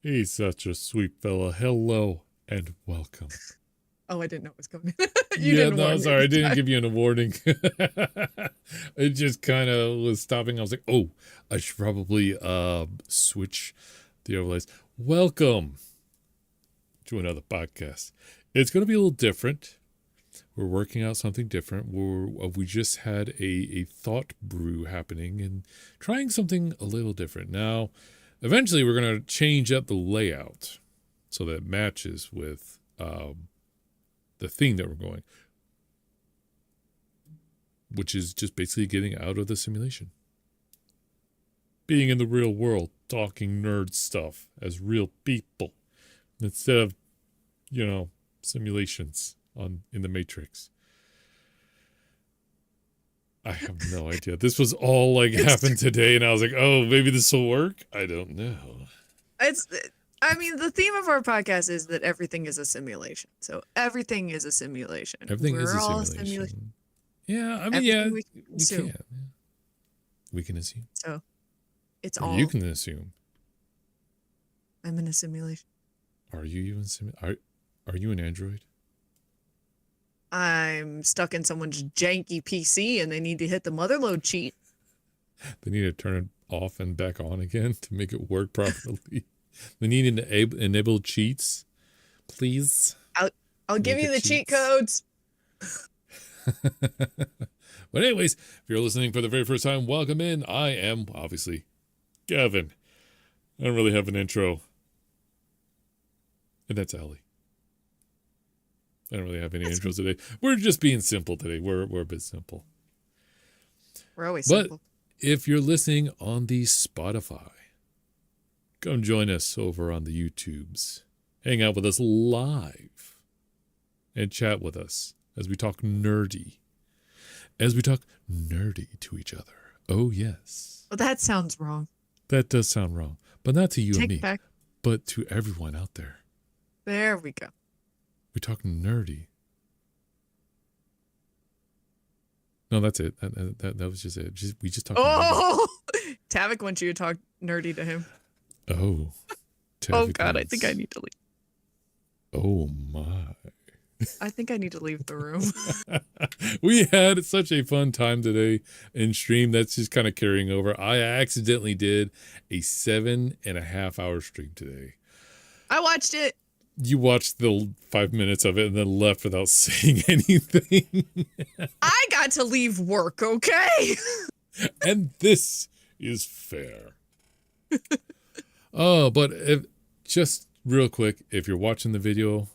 He's such a sweet fella. Hello and welcome. Oh, I didn't know it was coming. Sorry, I didn't give you a warning. It just kind of was stopping. I was like, oh, I should probably switch the overlays. Welcome to another podcast. It's going to be a little different. We're working out something different. We just had a thought brew happening and trying something a little different. Now, eventually we're going to change up the layout so that it matches with the theme that we're going, which is just basically getting out of the simulation. Being in the real world, talking nerd stuff as real people instead of, simulations in the Matrix. I have no idea. This was all happened today, and I was like, oh, maybe this will work. I don't know. The theme of our podcast is that everything is a simulation. So everything is a simulation. Everything is a simulation. Yeah, we can. Yeah. We can assume. So it's or all. You can assume. I'm in a simulation. Are you even Are you an android? I'm stuck in someone's janky PC and they need to hit the motherload cheat. They need to turn it off and back on again to make it work properly. They need to enable cheats, please. I'll give you the cheat codes. But anyways, if you're listening for the very first time, welcome in. I am, obviously, Kevin. I don't really have an intro. And that's Allie. I don't really have any intros today. We're just being simple today. We're a bit simple. We're always simple. But if you're listening on the Spotify, come join us over on the YouTubes. Hang out with us live and chat with us as we talk nerdy. as we talk nerdy to each other. Oh, yes. Well, that sounds wrong. That does sound wrong, but not to you and Take me, it back. but to everyone out there. There we go. We talk nerdy. No, that's it. That was just it. We just talked. Oh, Tavik wants you to talk nerdy to him. Oh. Oh God, I think I need to leave. Oh my. I think I need to leave the room. We had such a fun time today in stream. That's just kind of carrying over. I accidentally did a 7.5 hour stream today. I watched it. You watched the 5 minutes of it and then left without saying anything. I got to leave work, okay? And this is fair. Oh, but just real quick, if you're watching the video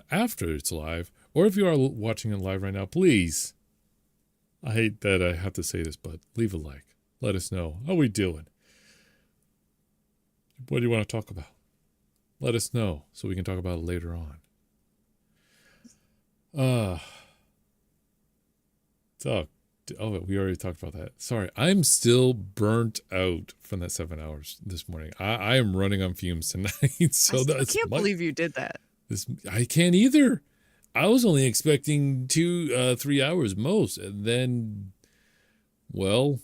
after it's live, or if you are watching it live right now, please, I hate that I have to say this, but leave a like. Let us know. How we doing? What do you want to talk about? Let us know so we can talk about it later on. We already talked about that. Sorry, I'm still burnt out from that 7 hours this morning. I am running on fumes tonight. So I can't believe you did that. I can't either. I was only expecting 2-3 hours most, and then, well,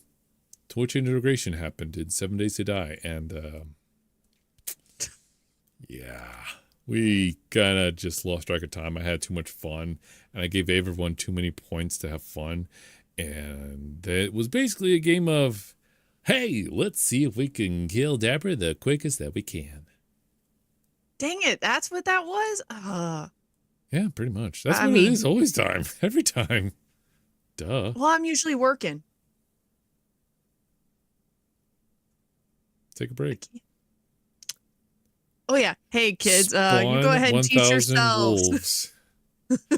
Twitch integration happened in 7 Days to Die, and yeah, we kind of just lost track of time. I had too much fun, and I gave everyone too many points to have fun. And it was basically a game of, hey, let's see if we can kill Dapper the quickest that we can. Dang it, that's what that was? Yeah, pretty much. That's what it is always time. Every time. Duh. Well, I'm usually working. Take a break. Oh, yeah. Hey, kids, you go ahead and teach yourselves. Wolves.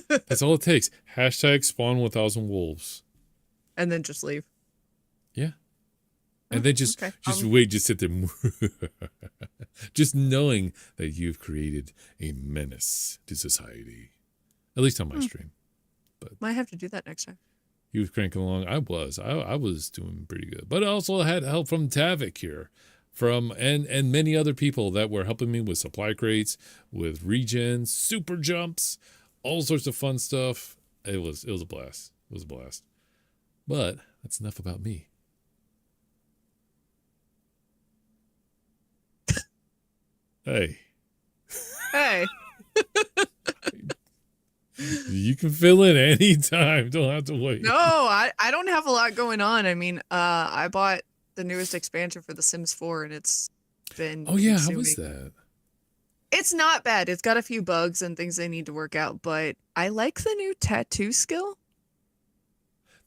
That's all it takes. Hashtag spawn 1,000 wolves. And then just leave. Yeah. And then just sit there. Just knowing that you've created a menace to society. At least on my stream. But might have to do that next time. He was cranking along. I was doing pretty good. But I also had help from Tavik here. And many other people that were helping me with supply crates, with regens, super jumps, all sorts of fun stuff. It was a blast. It was a blast. But that's enough about me. Hey. You can fill in anytime. Don't have to wait. No, I don't have a lot going on. I mean, I bought the newest expansion for The Sims 4, and it's been consuming. How was that? It's not bad. It's got a few bugs and things they need to work out, but I like the new tattoo skill.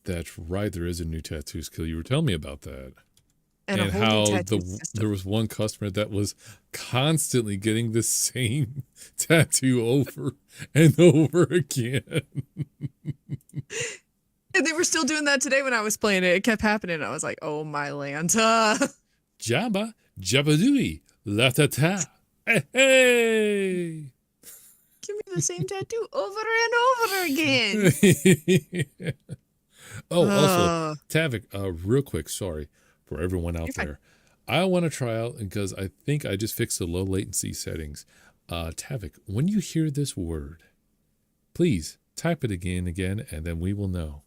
That's right. There is a new tattoo skill. You were telling me about that. And how there was one customer that was constantly getting the same tattoo over and over again. And they were still doing that today when I was playing it. It kept happening. I was like, oh my land. Jabba, Jabba-dooey, la-ta-ta. Hey! Give me the same tattoo over and over again. Also, Tavik, real quick, sorry for everyone out there. I want to try out, because I think I just fixed the low latency settings. Tavik, when you hear this word, please type it again, and then we will know.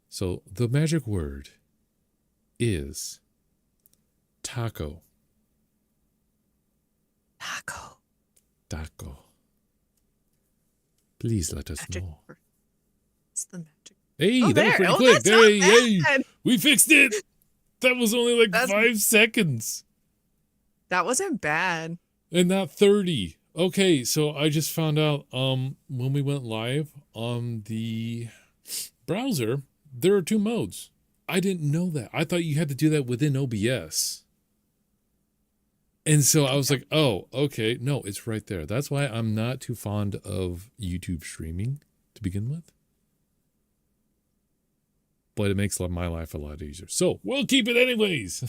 So the magic word is taco. Taco. Please let us know. It's the magic. Hey, that was pretty quick. Hey, we fixed it. That was only like 5 seconds. That wasn't bad. And not 30. Okay, so I just found out when we went live on the browser, there are 2 modes. I didn't know that. I thought you had to do that within OBS. And so I was like, oh, okay. No, it's right there. That's why I'm not too fond of YouTube streaming to begin with. But it makes my life a lot easier. So we'll keep it anyways.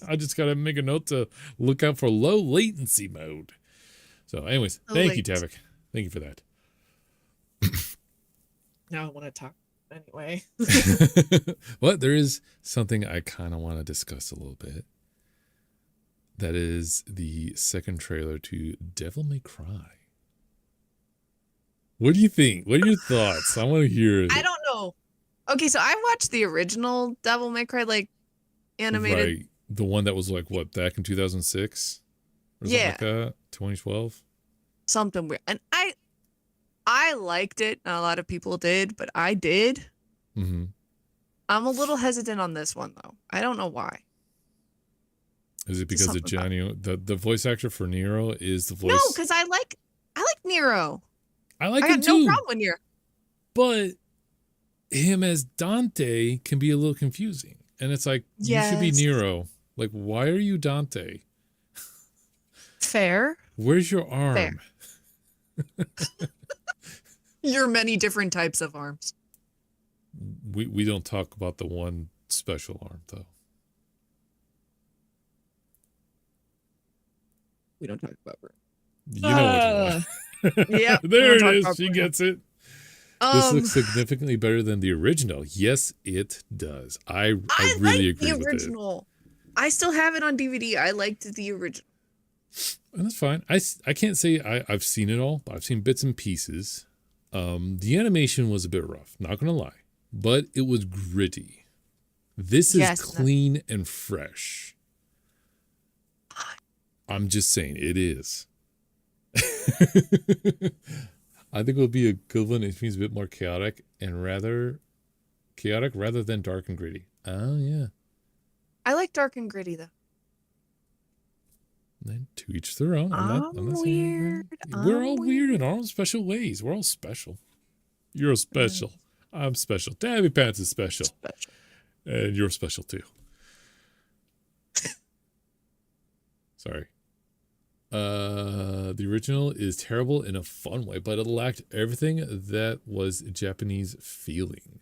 I just got to make a note to look out for low latency mode. So anyways, thank you, Tavik. Thank you for that. Now I want to talk. Anyway. But there is something I kind of want to discuss a little bit. That is the second trailer to Devil May Cry. What do you think? What are your thoughts? I want to hear it. I don't know. Okay, so I watched the original Devil May Cry, like, animated. Right. The one that was like, what, back in 2006? Or something like that? 2012? Something weird. And I liked it. Not a lot of people did, but I did. Mm-hmm. I'm a little hesitant on this one, though. I don't know why. Is it because of Johnny? The voice actor for Nero is the voice? No, because I like Nero. I like him got too. no problem with Nero. But him as Dante can be a little confusing. And it's like, you should be Nero. Like, why are you Dante? Fair. Where's your arm? Fair. Your many different types of arms. We don't talk about the one special arm, though. We don't talk about her. You know what you want. Yeah. There it is. She gets it. This looks significantly better than the original. Yes, it does. I really agree with it. The original. I still have it on DVD. I liked the original. And that's fine. I can't say I've seen it all, but I've seen bits and pieces. The animation was a bit rough, not gonna lie, but it was gritty. This is clean and fresh. I'm just saying, it is. I think it'll be a good one. It means a bit more chaotic rather than dark and gritty. Oh yeah. I like dark and gritty though. And to each their own. I'm not weird. We're all weird in our own special ways. We're all special. You're special. I'm special. Dabby Pants is special. And you're special too. Sorry. The original is terrible in a fun way, but it lacked everything that was Japanese feeling.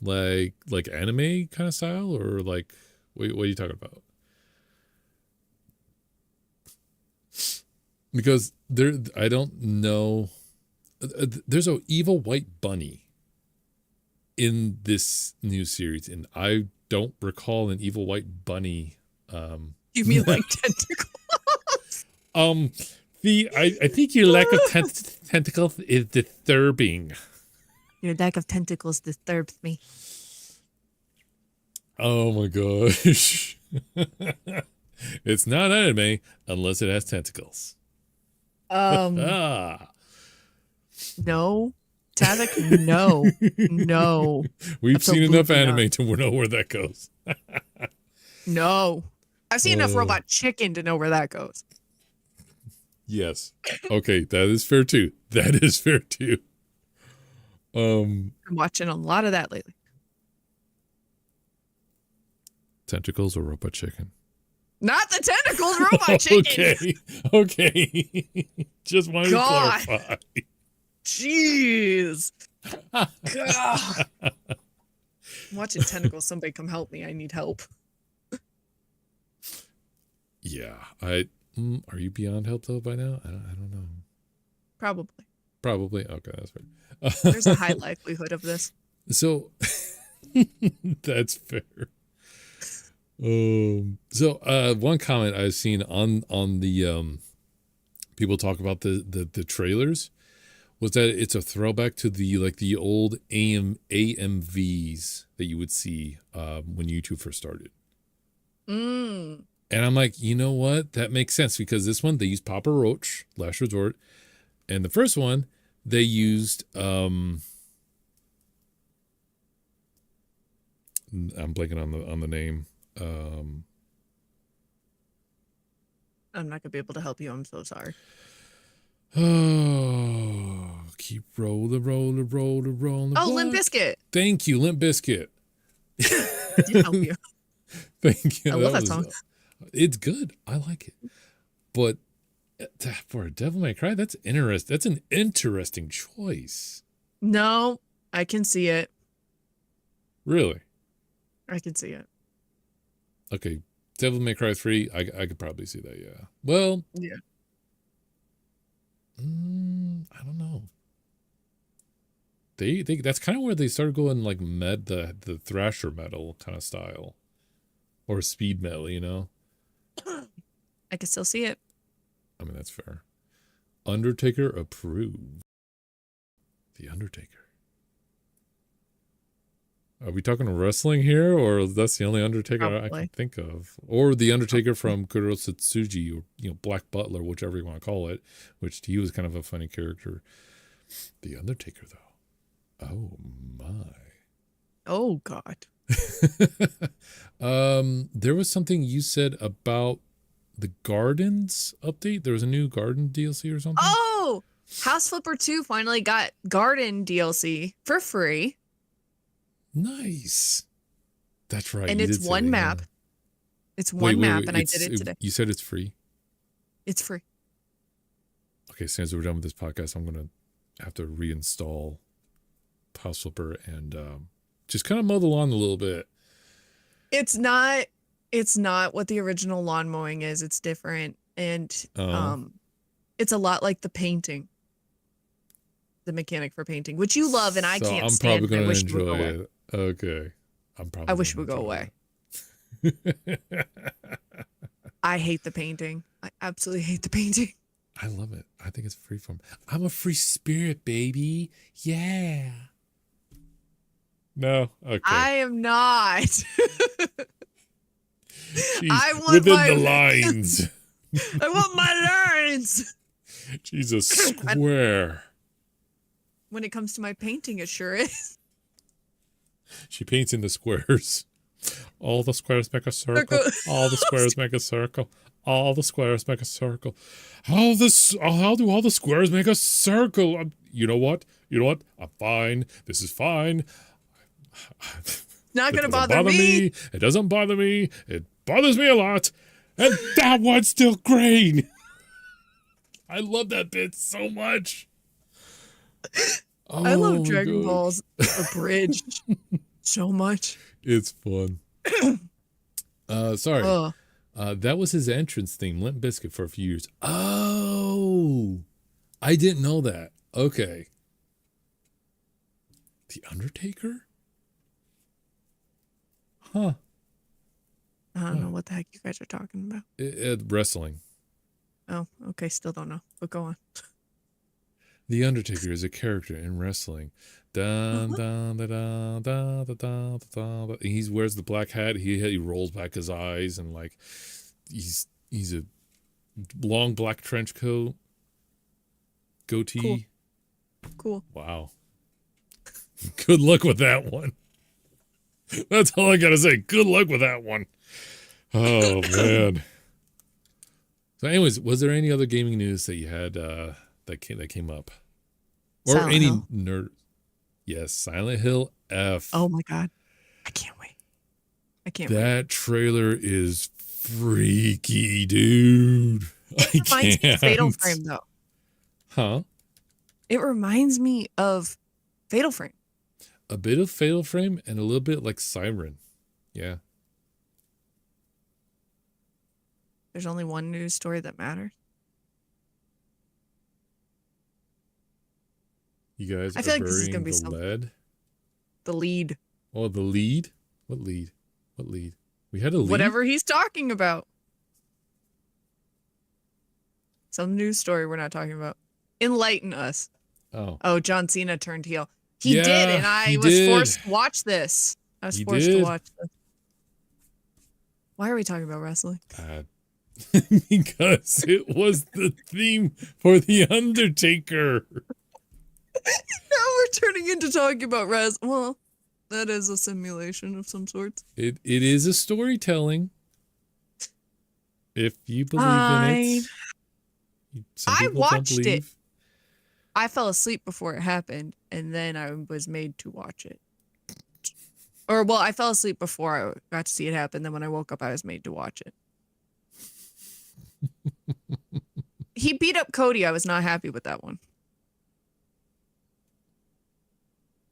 Like anime kind of style, or like what are you talking about? Because I don't know. There's an evil white bunny in this new series, and I don't recall an evil white bunny. You mean like tentacles? I think your lack of tentacles is disturbing. Your lack of tentacles disturbs me. Oh my gosh. It's not anime unless it has tentacles. No. Tavik, no. We've Absolutely seen enough not. anime to know where that goes. No. I've seen enough Robot Chicken to know where that goes. Yes. Okay, that is fair too. I'm watching a lot of that lately. Tentacles or Robot Chicken? Not the tentacles, Robot Chicken. Okay. Just wanted to clarify. Jeez. God. I'm watching tentacles. Somebody come help me. I need help. Yeah. Are you beyond help though by now? I don't know. Probably. Okay, that's right. There's a high likelihood of this. So that's fair. One comment I've seen on the people talk about the trailers was that it's a throwback to the old AMVs that you would see when YouTube first started. And I'm like, you know what? That makes sense, because this one they used Papa Roach, Last Resort, and the first one they used I'm blanking on the name. I'm not gonna be able to help you. I'm so sorry. Oh, keep rolling. Oh, Limp Bizkit. Thank you, Limp Bizkit. I did help you. Thank you. I love that song. It's good. I like it. But for a Devil May Cry, that's interesting. That's an interesting choice. No, I can see it. Really? I can see it. Okay, Devil May Cry 3, I could probably see that, yeah. Well, yeah. I don't know. They that's kind of where they started going like the thrasher metal kind of style, or speed metal. I can still see it. I mean, that's fair. Undertaker approved. The Undertaker. Are we talking wrestling here, or that's the only Undertaker I Probably. can think of? Or the Undertaker from Kuro Satsuji, or Black Butler, whichever you want to call it, which he was kind of a funny character. The Undertaker, though. Oh my. Oh God. There was something you said about the Gardens update. There was a new Garden DLC or something. Oh, House Flipper 2 finally got Garden DLC for free. Nice. That's right. And you it's did say one that, map. yeah. It's one map, and I It's- did it today. You said it's free. It's free. Okay, since we're done with this podcast, I'm gonna have to reinstall House Flipper and just kind of mow the lawn a little bit. It's not what the original lawn mowing is. It's different. And it's a lot like the painting. The mechanic for painting, which you love and I So can't I'm stand. probably I gonna wish it would go enjoy away. it. Okay. I wish it would go gonna away. enjoy it. I hate the painting. I absolutely hate the painting. I love it. I think it's freeform. I'm a free spirit, baby. Yeah. No. Okay. I am not. Jeez, I want within my the lines. I want my lines. She's a square. When it comes to my painting, it sure is. She paints in the squares. All the squares make a circle. All the squares make a circle. All the squares make a circle. How do all the squares make a circle? You know what? I'm fine. This is fine. Not It gonna doesn't bother me. It doesn't bother me. It bothers me a lot. And that one's still green. I love that bit so much. I love my Dragon God. Ball's Abridged so much. It's fun. Sorry. Ugh. That was his entrance theme, Limp Bizkit, for a few years. Oh, I didn't know that. Okay. The Undertaker? Huh. I don't know what the heck you guys are talking about. Wrestling. Oh, okay. Still don't know. But go on. The Undertaker is a character in wrestling. Dun, dun, da, dun, dun, da, dun, da, dun, da. He wears the black hat. He rolls back his eyes, and like he's a long black trench coat, goatee. Cool. Wow. Good luck with that one. That's all I gotta say. Good luck with that one. Oh man. So, anyways, was there any other gaming news that you had that came up, or Silent any Hill. nerd? Yes, Silent Hill F. Oh my God. I can't wait. That trailer is freaky, dude. It reminds me of Fatal Frame, though. Huh? It reminds me of Fatal Frame. A bit of Fatal Frame and a little bit like Siren. Yeah. There's only one news story that matters. You guys I feel are like this is burying gonna be the something. lead. The lead. Oh, the lead? What lead? What lead? We had a lead? Whatever he's talking about. Some news story we're not talking about. Enlighten us. Oh. Oh, John Cena turned heel. He Yeah, did, and I he was did. forced to watch this. I was He forced did. to watch this. Why are we talking about wrestling? Because it was the theme for The Undertaker. Now we're turning into talking about well, that is a simulation of some sorts. It is a storytelling. If you believe Fine. in it. Some I people don't watched it. believe. I fell asleep before it happened, and then I was made to watch it. Or, well, I fell asleep before I got to see it happen. Then when I woke up, I was made to watch it. He beat up Cody. I was not happy with that one.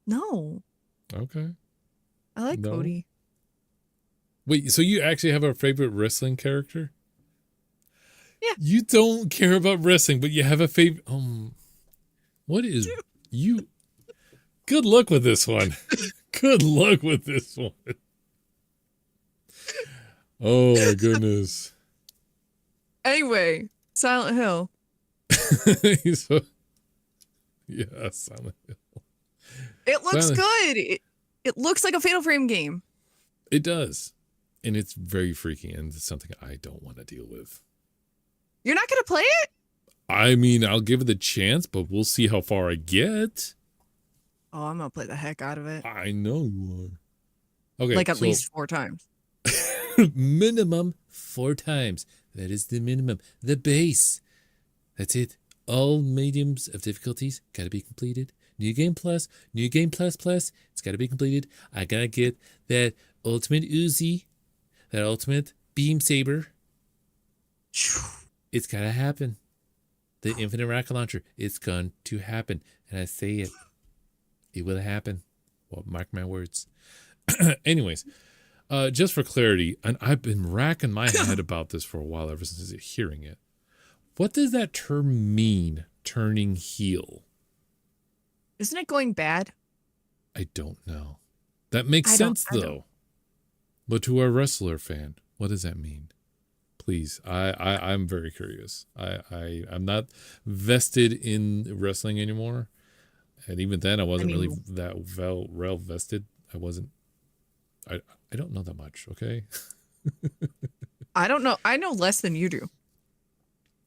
No, Okay. I like No. Cody. Wait, so you actually have a favorite wrestling character? Yeah. You don't care about wrestling, but you have a favorite. What is you? Good luck with this one. Good luck with this one. Oh my goodness. Anyway, Silent Hill. Yeah, Silent Hill. It looks good. It looks like a Fatal Frame game. It does. And it's very freaky, and it's something I don't want to deal with. You're not going to play it? I mean, I'll give it a chance, but we'll see how far I get. Oh, I'm going to play the heck out of it. I know you are. Okay, like at least 4 times. Minimum 4 times. That is the minimum. The base. That's it. All mediums of difficulties got to be completed. New Game Plus. New Game Plus Plus. It's got to be completed. I got to get that ultimate Uzi. That ultimate beam saber. It's got to happen. The infinite rocket launcher. It's going to happen. And I say it. It will happen. Well, mark my words. Anyways, just for clarity, and I've been racking my head about this for a while ever since hearing it. What does that term mean, turning heel? Isn't it going bad? I don't know. That makes sense, though. But to a wrestler fan, what does that mean? Please, I'm very curious. I'm not vested in wrestling anymore. And even then, I wasn't really that well vested. I wasn't. I don't know that much, okay? I don't know. I know less than you do.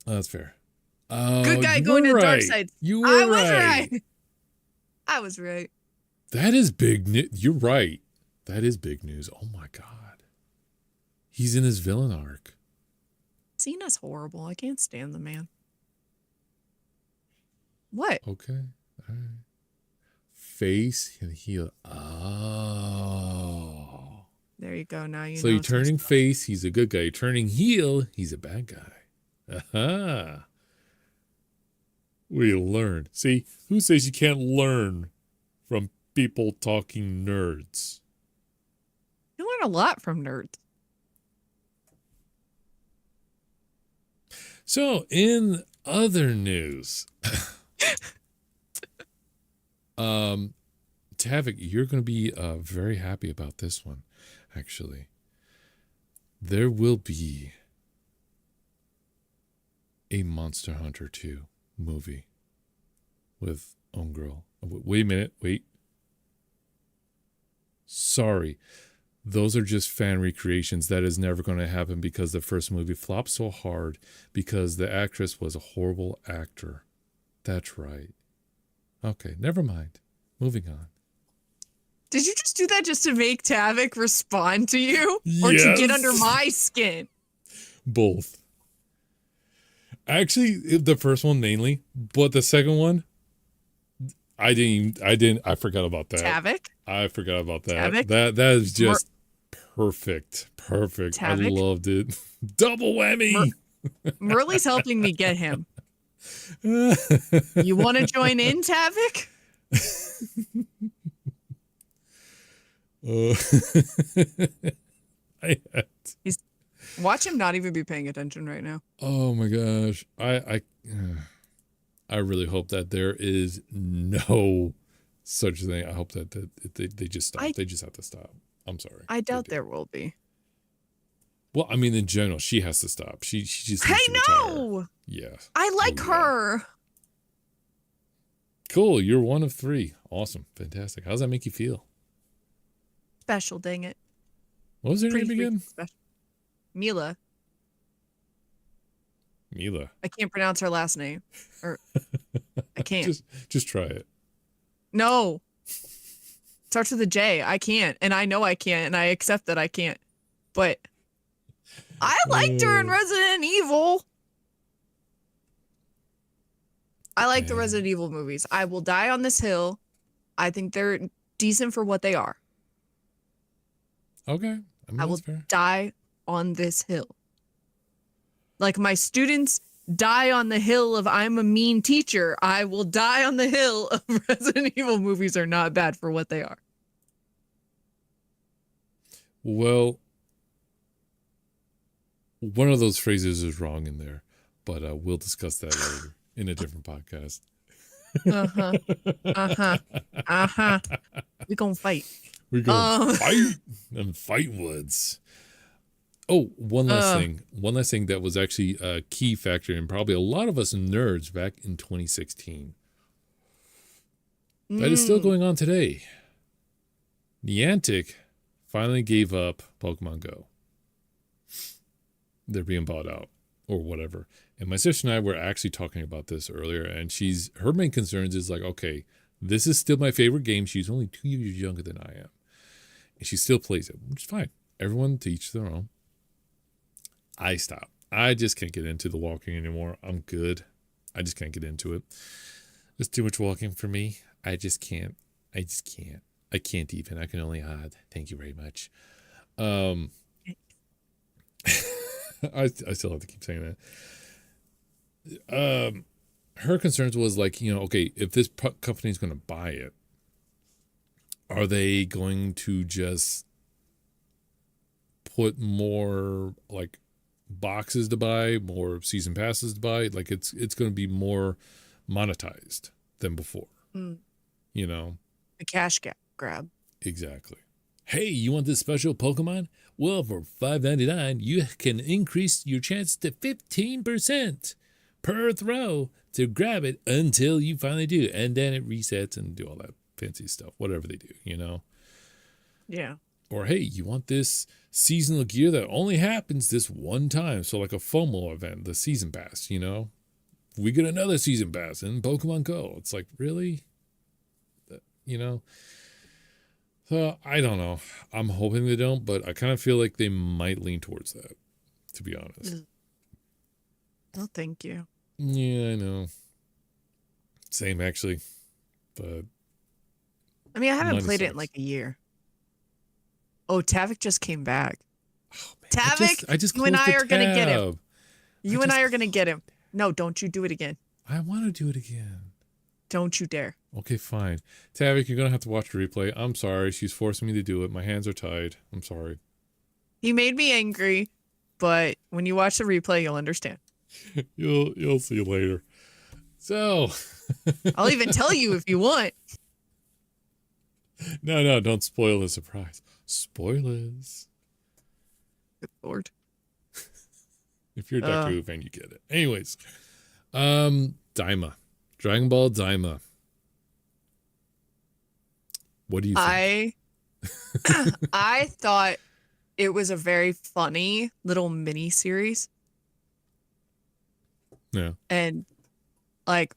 Oh, that's fair. Good guy going to the dark side. You were right. I was right. That is big news. You're right. That is big news. Oh my God. He's in his villain arc. Cena's horrible. I can't stand the man. What? Okay. All right. Face and heel. Oh. There you go. Now you know. So you're turning face, he's a good guy. You're turning heel, he's a bad guy. Aha. We learn. See, who says you can't learn from people talking nerds? You learn a lot from nerds. So, in other news, Tavik, you're going to be very happy about this one, actually. There will be a Monster Hunter 2 movie with Homegirl. Wait a minute, wait. Sorry. Those are just fan recreations. That is never going to happen because the first movie flopped so hard because the actress was a horrible actor. That's right. Okay, never mind. Moving on. Did you just do that just to make Tavik respond to you? Or to get under my skin? Both. Actually, the first one mainly, but the second one, I forgot about that. Tavik? I forgot about that. Tavik? That is just perfect. Tavik? I loved it. Double whammy. Merle's helping me get him. You want to join in, Tavik? Watch him not even be paying attention right now. Oh my gosh. I really hope that there is no such thing. I hope that they just stop. They just have to stop. I'm sorry. I doubt there will be. Well, I mean, in general, she has to stop. She just. Hey, no. Yeah. I like her. Cool. You're one of 3. Awesome. Fantastic. How does that make you feel? Special, dang it. What was her name again? Special. Mila. I can't pronounce her last name. Or I can't. Just try it. No. Starts with a J. I can't. And I know I can't. And I accept that I can't. But I liked her in Resident Evil. I like the Resident Evil movies. I will die on this hill. I think they're decent for what they are. Okay. I will die on this hill. Like my students die on the hill of I'm a mean teacher. I will die on the hill of Resident Evil movies are not bad for what they are. Well, one of those phrases is wrong in there, but we'll discuss that later in a different podcast. Uh-huh. We gonna fight. We're going to fight and fight woods. Oh, one last thing. One last thing that was actually a key factor in probably a lot of us nerds back in 2016. That is still going on today. Niantic finally gave up Pokemon Go. They're being bought out or whatever. And my sister and I were actually talking about this earlier, and her main concerns is like, okay, this is still my favorite game. She's only 2 years younger than I am. And she still plays it, which is fine. Everyone to each their own. I stopped. I just can't get into the walking anymore. I'm good. I just can't get into it. There's too much walking for me. I just can't. I can't even. I can only hide. Thank you very much. I still have to keep saying that. Her concerns was like, okay, if this company is going to buy it, are they going to just put more like boxes to buy, more season passes to buy? Like it's going to be more monetized than before. A cash grab. Exactly. Hey, you want this special Pokemon? Well, for $5.99, you can increase your chance to 15% per throw to grab it until you finally do. And then it resets and do all that fancy stuff, whatever they do, Yeah. Or, hey, you want this seasonal gear that only happens this one time. So like a FOMO event, the season pass, We get another season pass in Pokemon Go. It's like, really? So I don't know. I'm hoping they don't, but I kind of feel like they might lean towards that, to be honest. No, thank you. Yeah, I know. Same, actually. But I mean, I haven't played it in like a year. Oh, Tavik just came back. Oh, man. Tavik, I just you and I are going to get him. I are going to get him. No, don't you do it again. I want to do it again. Don't you dare. Okay, fine. Tavik, you're going to have to watch the replay. I'm sorry. She's forcing me to do it. My hands are tied. I'm sorry. He made me angry, but when you watch the replay, you'll understand. You'll see later. So. I'll even tell you if you want. No, don't spoil the surprise. Spoilers. Good Lord. If you're a Doctor Who fan, you get it. Anyways. Daima. Dragon Ball Daima. What do you think? I thought it was a very funny little mini series. Yeah. And like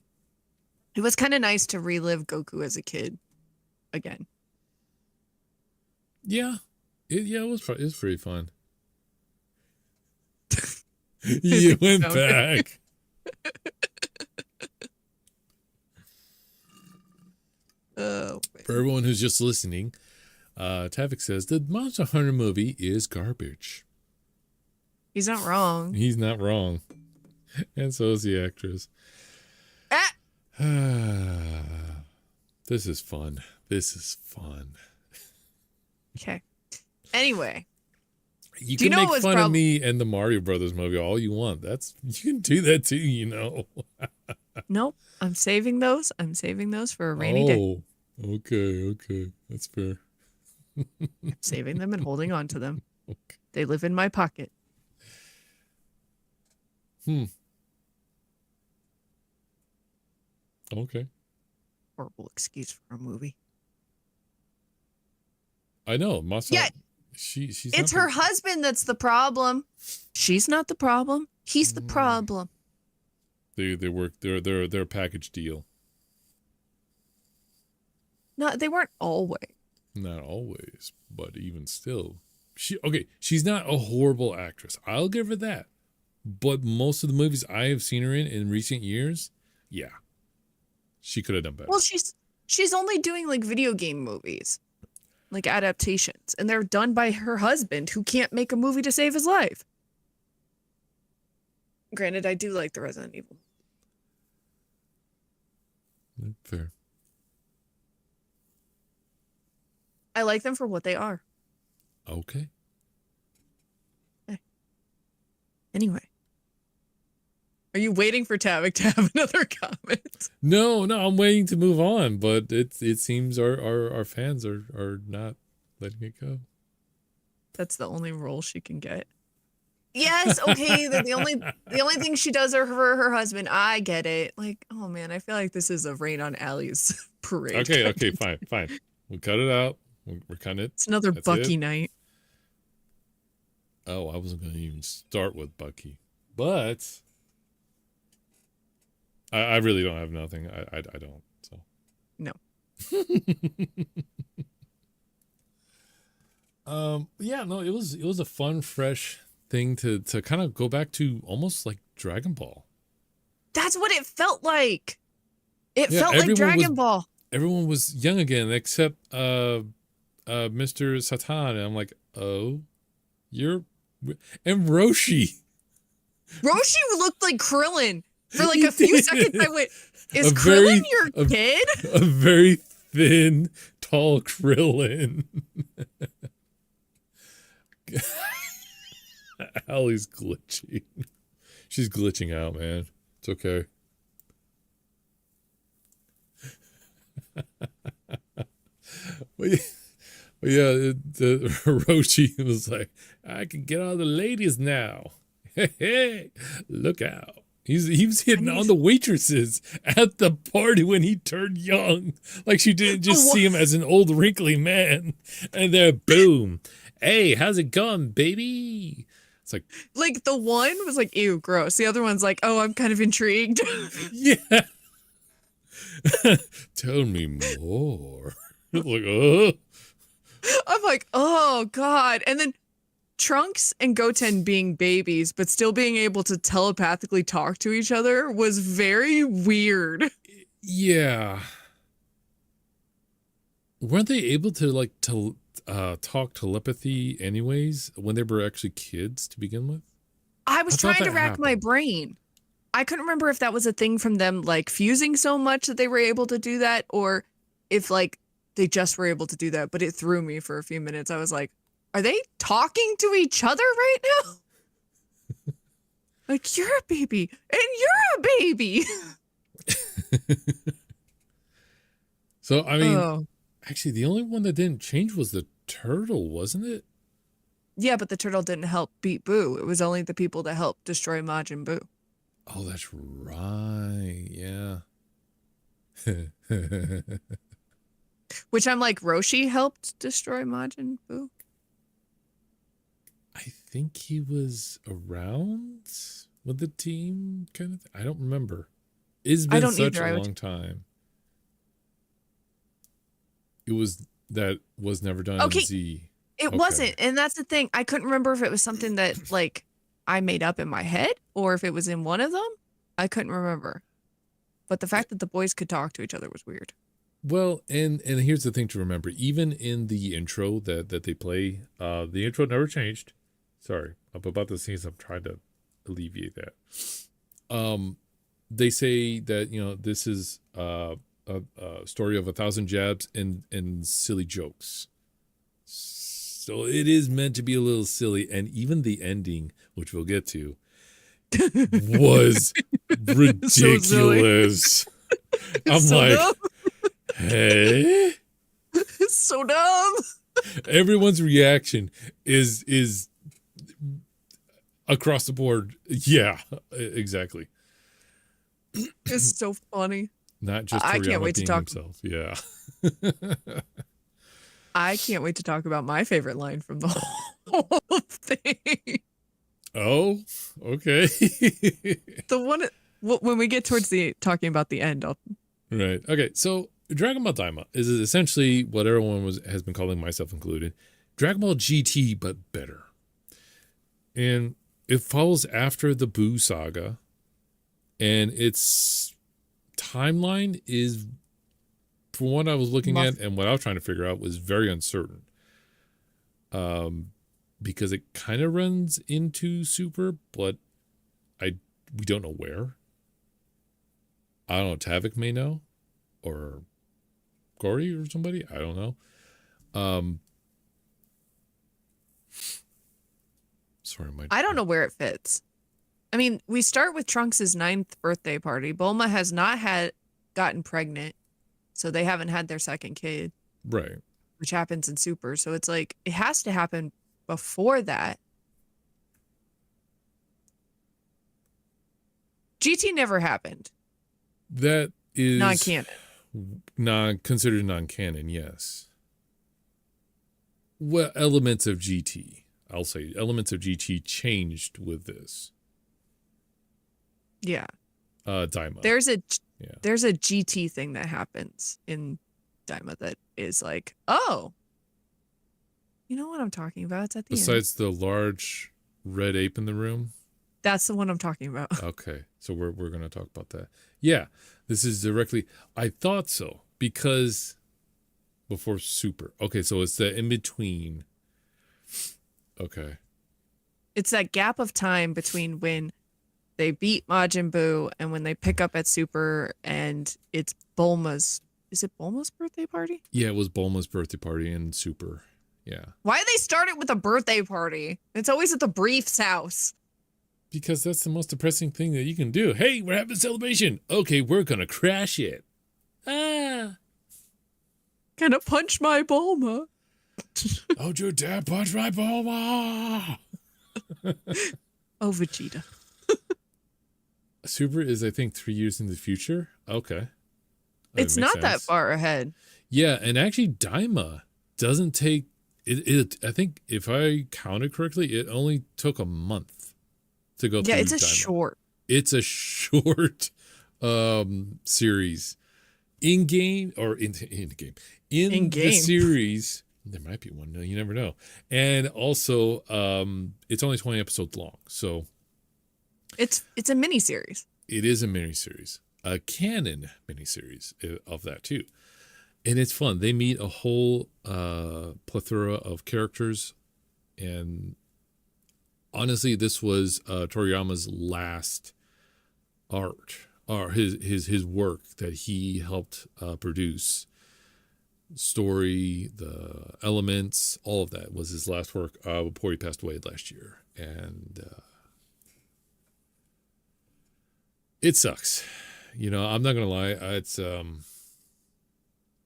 it was kind of nice to relive Goku as a kid again. Yeah. It was pretty fun. You went back. Oh, for everyone who's just listening, Tavik says the Monster Hunter movie is garbage. He's not wrong. He's not wrong. And so is the actress. This is fun. Okay. Anyway. You can make fun of me and the Mario Brothers movie all you want. You can do that too, Nope. I'm saving those for a rainy day. Oh, okay. That's fair. I'm saving them and holding on to them. Okay. They live in my pocket. Okay. Horrible excuse for a movie. I know. Yeah. She's it's her husband that's the problem. She's not the problem. He's the problem. They work. They're a package deal. No, they weren't always. Not always, but even still, she's not a horrible actress. I'll give her that. But most of the movies I have seen her in recent years, yeah, she could have done better. Well, she's only doing like video game movies, like adaptations, and they're done by her husband, who can't make a movie to save his life. Granted, I do like the Resident Evil. Fair. I like them for what they are. Okay. Anyway. Are you waiting for Tavik to have another comment? No, I'm waiting to move on, but it seems our fans are not letting it go. That's the only role she can get. Yes, okay. The only thing she does for her husband. I get it. Like, oh man, I feel like this is a Rain on Allie's parade. Okay, fine. We'll cut it out. We're cutting it. It's another Bucky night. Oh, I wasn't going to even start with Bucky, but I really don't have nothing. I don't. So no. Yeah, no, it was a fun, fresh thing to kind of go back to, almost like Dragon Ball. That's what it felt like. It felt like Dragon Ball. Everyone was young again, except Mr. Satan, and I'm like, oh, and Roshi. Roshi looked like Krillin for like a few seconds. I went, is Krillin your kid? A very thin, tall Krillin. Allie's glitching. She's glitching out, man. It's okay. But yeah, Roshi was like, I can get all the ladies now. Hey, look out. He was hitting on the waitresses at the party when he turned young. Like she didn't just see him as an old wrinkly man. And then boom. Hey, how's it going, baby? It's like the one was like, ew, gross. The other one's like, oh, I'm kind of intrigued. Yeah. Tell me more. Like, oh. I'm like, oh God. And then Trunks and Goten being babies, but still being able to telepathically talk to each other was very weird. Yeah. Weren't they able to talk telepathy anyways when they were actually kids to begin with? I was trying to rack my brain. I couldn't remember if that was a thing from them like fusing so much that they were able to do that, or if like they just were able to do that, but it threw me for a few minutes. I was like, are they talking to each other right now? Like, you're a baby and you're a baby. So, I mean, actually, the only one that didn't change was the turtle, wasn't it? Yeah, but the turtle didn't help beat Boo. It was only the people that helped destroy Majin Buu. Oh, that's right. Yeah. Which I'm like, Roshi helped destroy Majin Buu? I think he was around with the team, kind of thing. I don't remember. It's been such a long time. It was never done in Z. It wasn't, and that's the thing. I couldn't remember if it was something that like I made up in my head or if it was in one of them. I couldn't remember. But the fact that the boys could talk to each other was weird. Well, and here's the thing to remember. Even in the intro that they play, the intro never changed. Sorry, about the scenes, I'm trying to alleviate that. They say that, this is a story of 1,000 jabs and silly jokes. So it is meant to be a little silly, and even the ending, which we'll get to, was ridiculous. I'm so like, dumb. Hey, it's so dumb. Everyone's reaction is across the board. Yeah, exactly. It's so funny. Not just Toriyama I can't wait to talk himself. Yeah. I can't wait to talk about my favorite line from the whole thing. Oh, okay. The one when we get towards talking about the end, Right. Okay. So Dragon Ball Daima is essentially what everyone has been calling, myself included, Dragon Ball GT, but better. And it follows after the Buu saga, and its timeline is, from what I was looking at and what I was trying to figure out, was very uncertain. Because it kind of runs into Super, but we don't know where. I don't know. Tavik may know, or Gory or somebody. I don't know. Sorry, I don't know where it fits. I mean, we start with Trunks' 9th birthday party. Bulma has not gotten pregnant, so they haven't had their second kid. Right. Which happens in Super. So it's like, it has to happen before that. GT never happened. That is non-canon. Considered non-canon, yes. Well, elements of GT. I'll say elements of GT changed with this. Yeah. Daima. There's a GT thing that happens in Daima that is like, oh, you know what I'm talking about? It's at the end. Besides the large red ape in the room? That's the one I'm talking about. Okay, so we're going to talk about that. Yeah, this is directly... I thought so, because before Super. Okay, so it's the in-between. Okay. It's that gap of time between when they beat Majin Buu and when they pick up at Super, and it's Bulma's... Is it Bulma's birthday party? Yeah, it was Bulma's birthday party in Super. Yeah. Why they start it with a birthday party? It's always at the Brief's house. Because that's the most depressing thing that you can do. Hey, we're having a celebration. Okay, we're going to crash it. Ah. Gonna punch my Bulma. Oh, your dad punch my Bulma. Oh, Vegeta. Super is, I think, 3 years in the future. Okay. It's not that far ahead. Yeah, and actually Daima doesn't take... I think if I counted correctly, it only took a month to go through. Yeah, it's a Daima. short. It's a short series. In game or in game. In the series, there might be one. No, you never know. And also, it's only 20 episodes long, so it's a mini series. It is a mini series, a canon mini series of that too. And it's fun. They meet a whole plethora of characters. And honestly, this was Toriyama's last art, or his work that he helped produce. Story, the elements, all of that was his last work before he passed away last year. And it sucks. You know, I'm not going to lie. It's...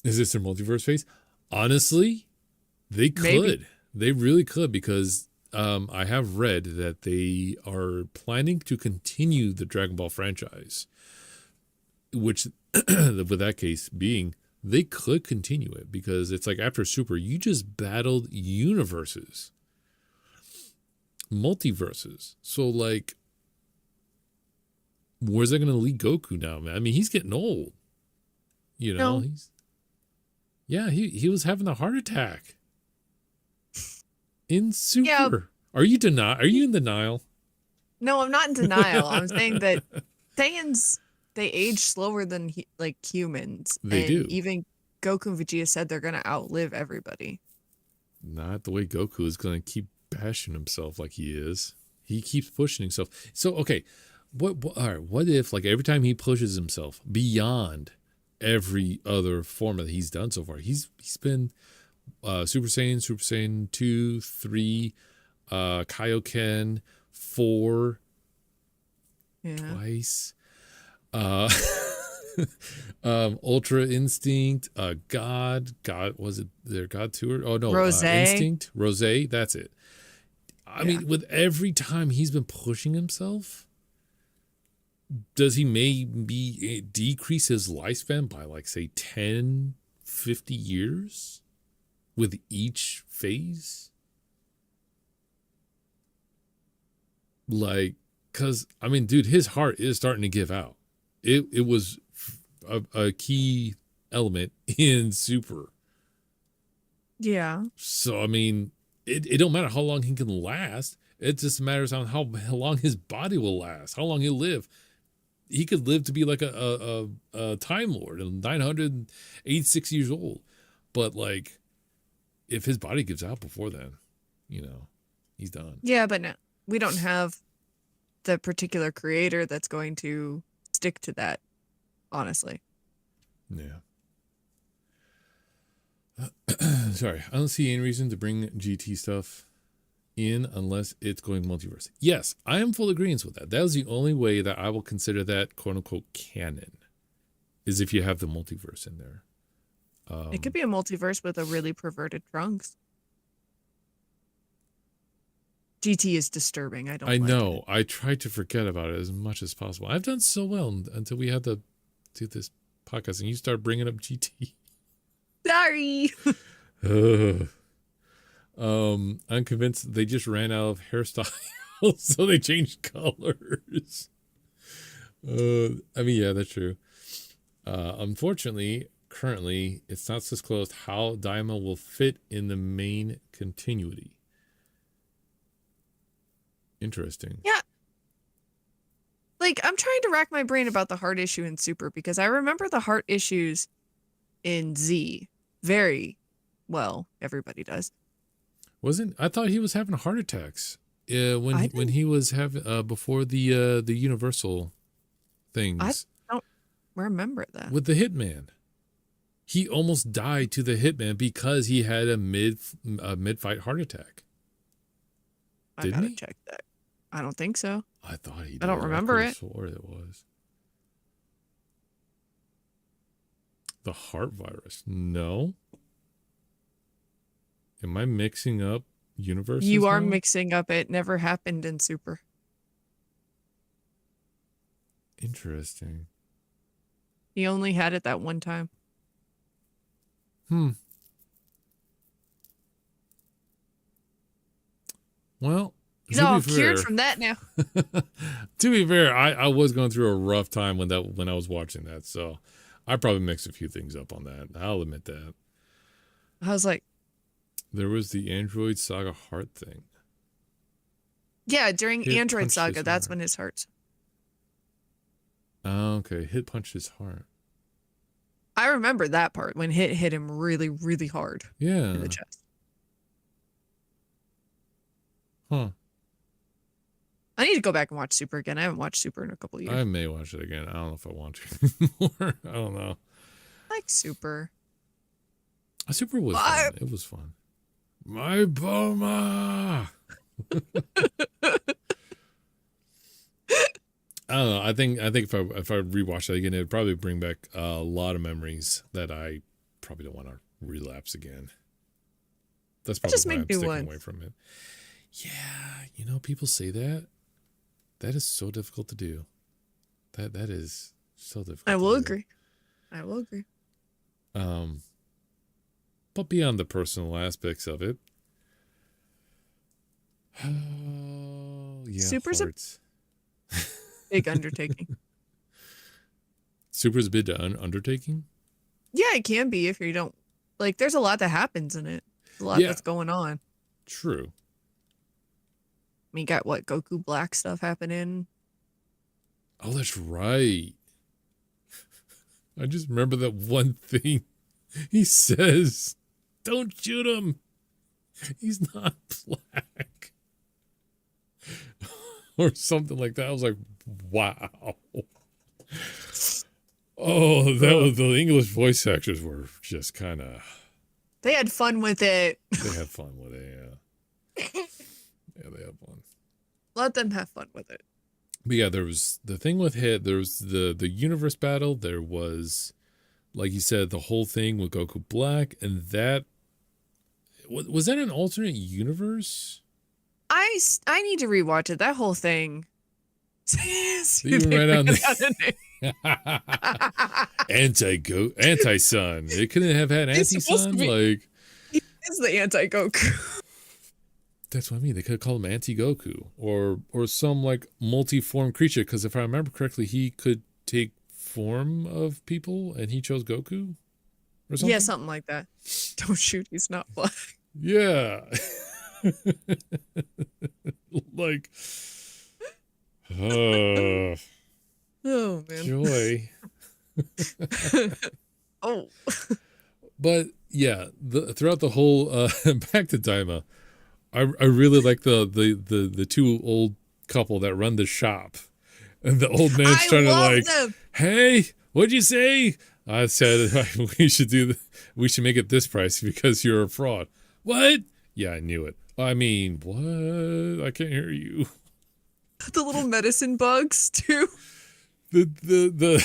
Is this their multiverse phase? Honestly, they could. Maybe. They really could, because I have read that they are planning to continue the Dragon Ball franchise, which, with that case being, they could continue it, because it's like after Super, you just battled universes, multiverses. So, like, where's that going to lead Goku now, man? I mean, he's getting old. You know, Yeah, he was having a heart attack in Super. Yeah. Are you in denial? No, I'm not in denial. I'm saying that Saiyans, they age slower than humans. They do. Even Goku and Vegeta said they're gonna outlive everybody. Not the way Goku is gonna keep bashing himself like he is. He keeps pushing himself. So okay, what if, like, every time he pushes himself beyond every other format that he's done so far, he's been Super Saiyan 2, 3, Kaioken 4, twice, Ultra Instinct, God, was it their God 2? Oh no, Rose. Instinct, Rose, that's it. I mean, with every time he's been pushing himself, does he maybe decrease his lifespan by, like, say 10, 50 years with each phase? Like, because, I mean, dude, his heart is starting to give out. It was a key element in Super. Yeah. So, I mean, it don't matter how long he can last. It just matters on how long his body will last, how long he'll live. He could live to be like a Time Lord and 986 years old. But, like, if his body gives out before then, you know, he's done. Yeah, but no, we don't have the particular creator that's going to stick to that, honestly. Yeah. Sorry, I don't see any reason to bring GT stuff in unless it's going multiverse. Yes, I am full agreement with that. That is the only way that I will consider that quote unquote canon, is if you have the multiverse in there. It could be a multiverse with a really perverted Trunks. GT is disturbing. I know. It. I tried to forget about it as much as possible. I've done so well until we had to do this podcast and you start bringing up GT. Sorry. I'm convinced they just ran out of hairstyles, so they changed colors. I mean, yeah, that's true. Unfortunately, currently, it's not disclosed how Daima will fit in the main continuity. Interesting. Yeah. Like, I'm trying to rack my brain about the heart issue in Super, because I remember the heart issues in Z very well. Everybody does. I thought he was having heart attacks when he was having before the Universal things. I don't remember that. With the Hitman. He almost died to the Hitman because he had a mid-fight heart attack. I gotta check that. I don't think so. I thought he did. I don't remember it. Swore it was. The heart virus. No. Am I mixing up universes? You are now? mixing up. It never happened in Super. Interesting. He only had it that one time. Well, he's all cured from that now. To be fair, I was going through a rough time when I was watching that, so I probably mixed a few things up on that. I'll admit that. I was like, there was the Android Saga heart thing. Yeah, during Android Saga, that's when his heart. Oh, okay. Hit punched his heart. I remember that part when hit him really, really hard. Yeah. In the chest. Huh. I need to go back and watch Super again. I haven't watched Super in a couple of years. I may watch it again. I don't know if I want to anymore. I don't know. I like Super. Super was fun. It was fun. My Boma. I don't know. I think if I rewatch that again, it would probably bring back a lot of memories that I probably don't want to relapse again. That's probably why I'm sticking away from it. Yeah, people say that. That is so difficult to do. That is so difficult. I will agree. But beyond the personal aspects of it, yeah, Super's hearts. Big undertaking. Super's a big undertaking? Yeah, it can be if you don't like. There's a lot that happens in it. There's a lot that's going on. True. I mean, you got Goku Black stuff happening. Oh, that's right. I just remember that one thing he says. Don't shoot him. He's not black. Or something like that. I was like, wow. Oh, that was the English voice actors were just kind of. They had fun with it. They had fun with it, yeah. Yeah, they had fun. Let them have fun with it. But yeah, there was the thing with Hit. There was the universe battle. There was, like you said, the whole thing with Goku Black, and that was that an alternate universe? I need to rewatch it. That whole thing. Right on anti-sun. It couldn't have had anti-sun. Like, he is the anti-Goku. That's what I mean. They could have called him anti-Goku or some like multi-form creature. Because if I remember correctly, he could take form of people, and he chose Goku or something. Yeah, something like that. Don't shoot. He's not black. Yeah. Like. Oh man. Joy. Oh. But yeah, throughout the whole back to Daima, I really like the two old couple that run the shop. And the old man's trying to like, them. Hey, what'd you say? I said we should make it this price because you're a fraud. What? Yeah, I knew it. I mean, what? I can't hear you. The little medicine bugs too. The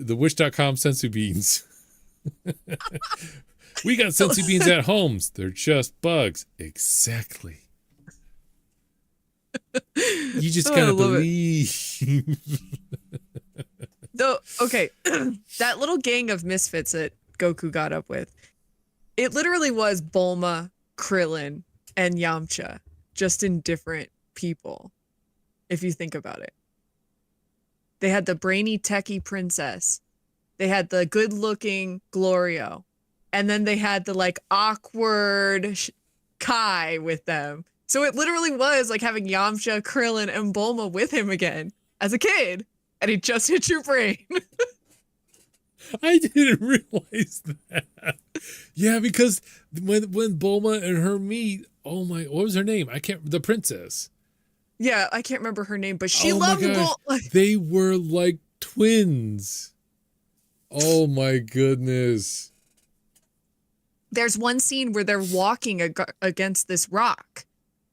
wish.com sensu beans. We got sensu beans at homes. They're just bugs. Exactly. You just gotta believe. Though, okay, that little gang of misfits that Goku got up with, it literally was Bulma, Krillin, and Yamcha, just in different people, if you think about it. They had the brainy, techie princess. They had the good-looking Glorio. And then they had the, like, awkward Kai with them. So it literally was like having Yamcha, Krillin, and Bulma with him again as a kid. And he just hit your brain. I didn't realize that. Yeah, because when Bulma and her meet, oh my, what was her name? The princess. Yeah, I can't remember her name, but she loved Bulma. They were like twins. Oh my goodness. There's one scene where they're walking against this rock.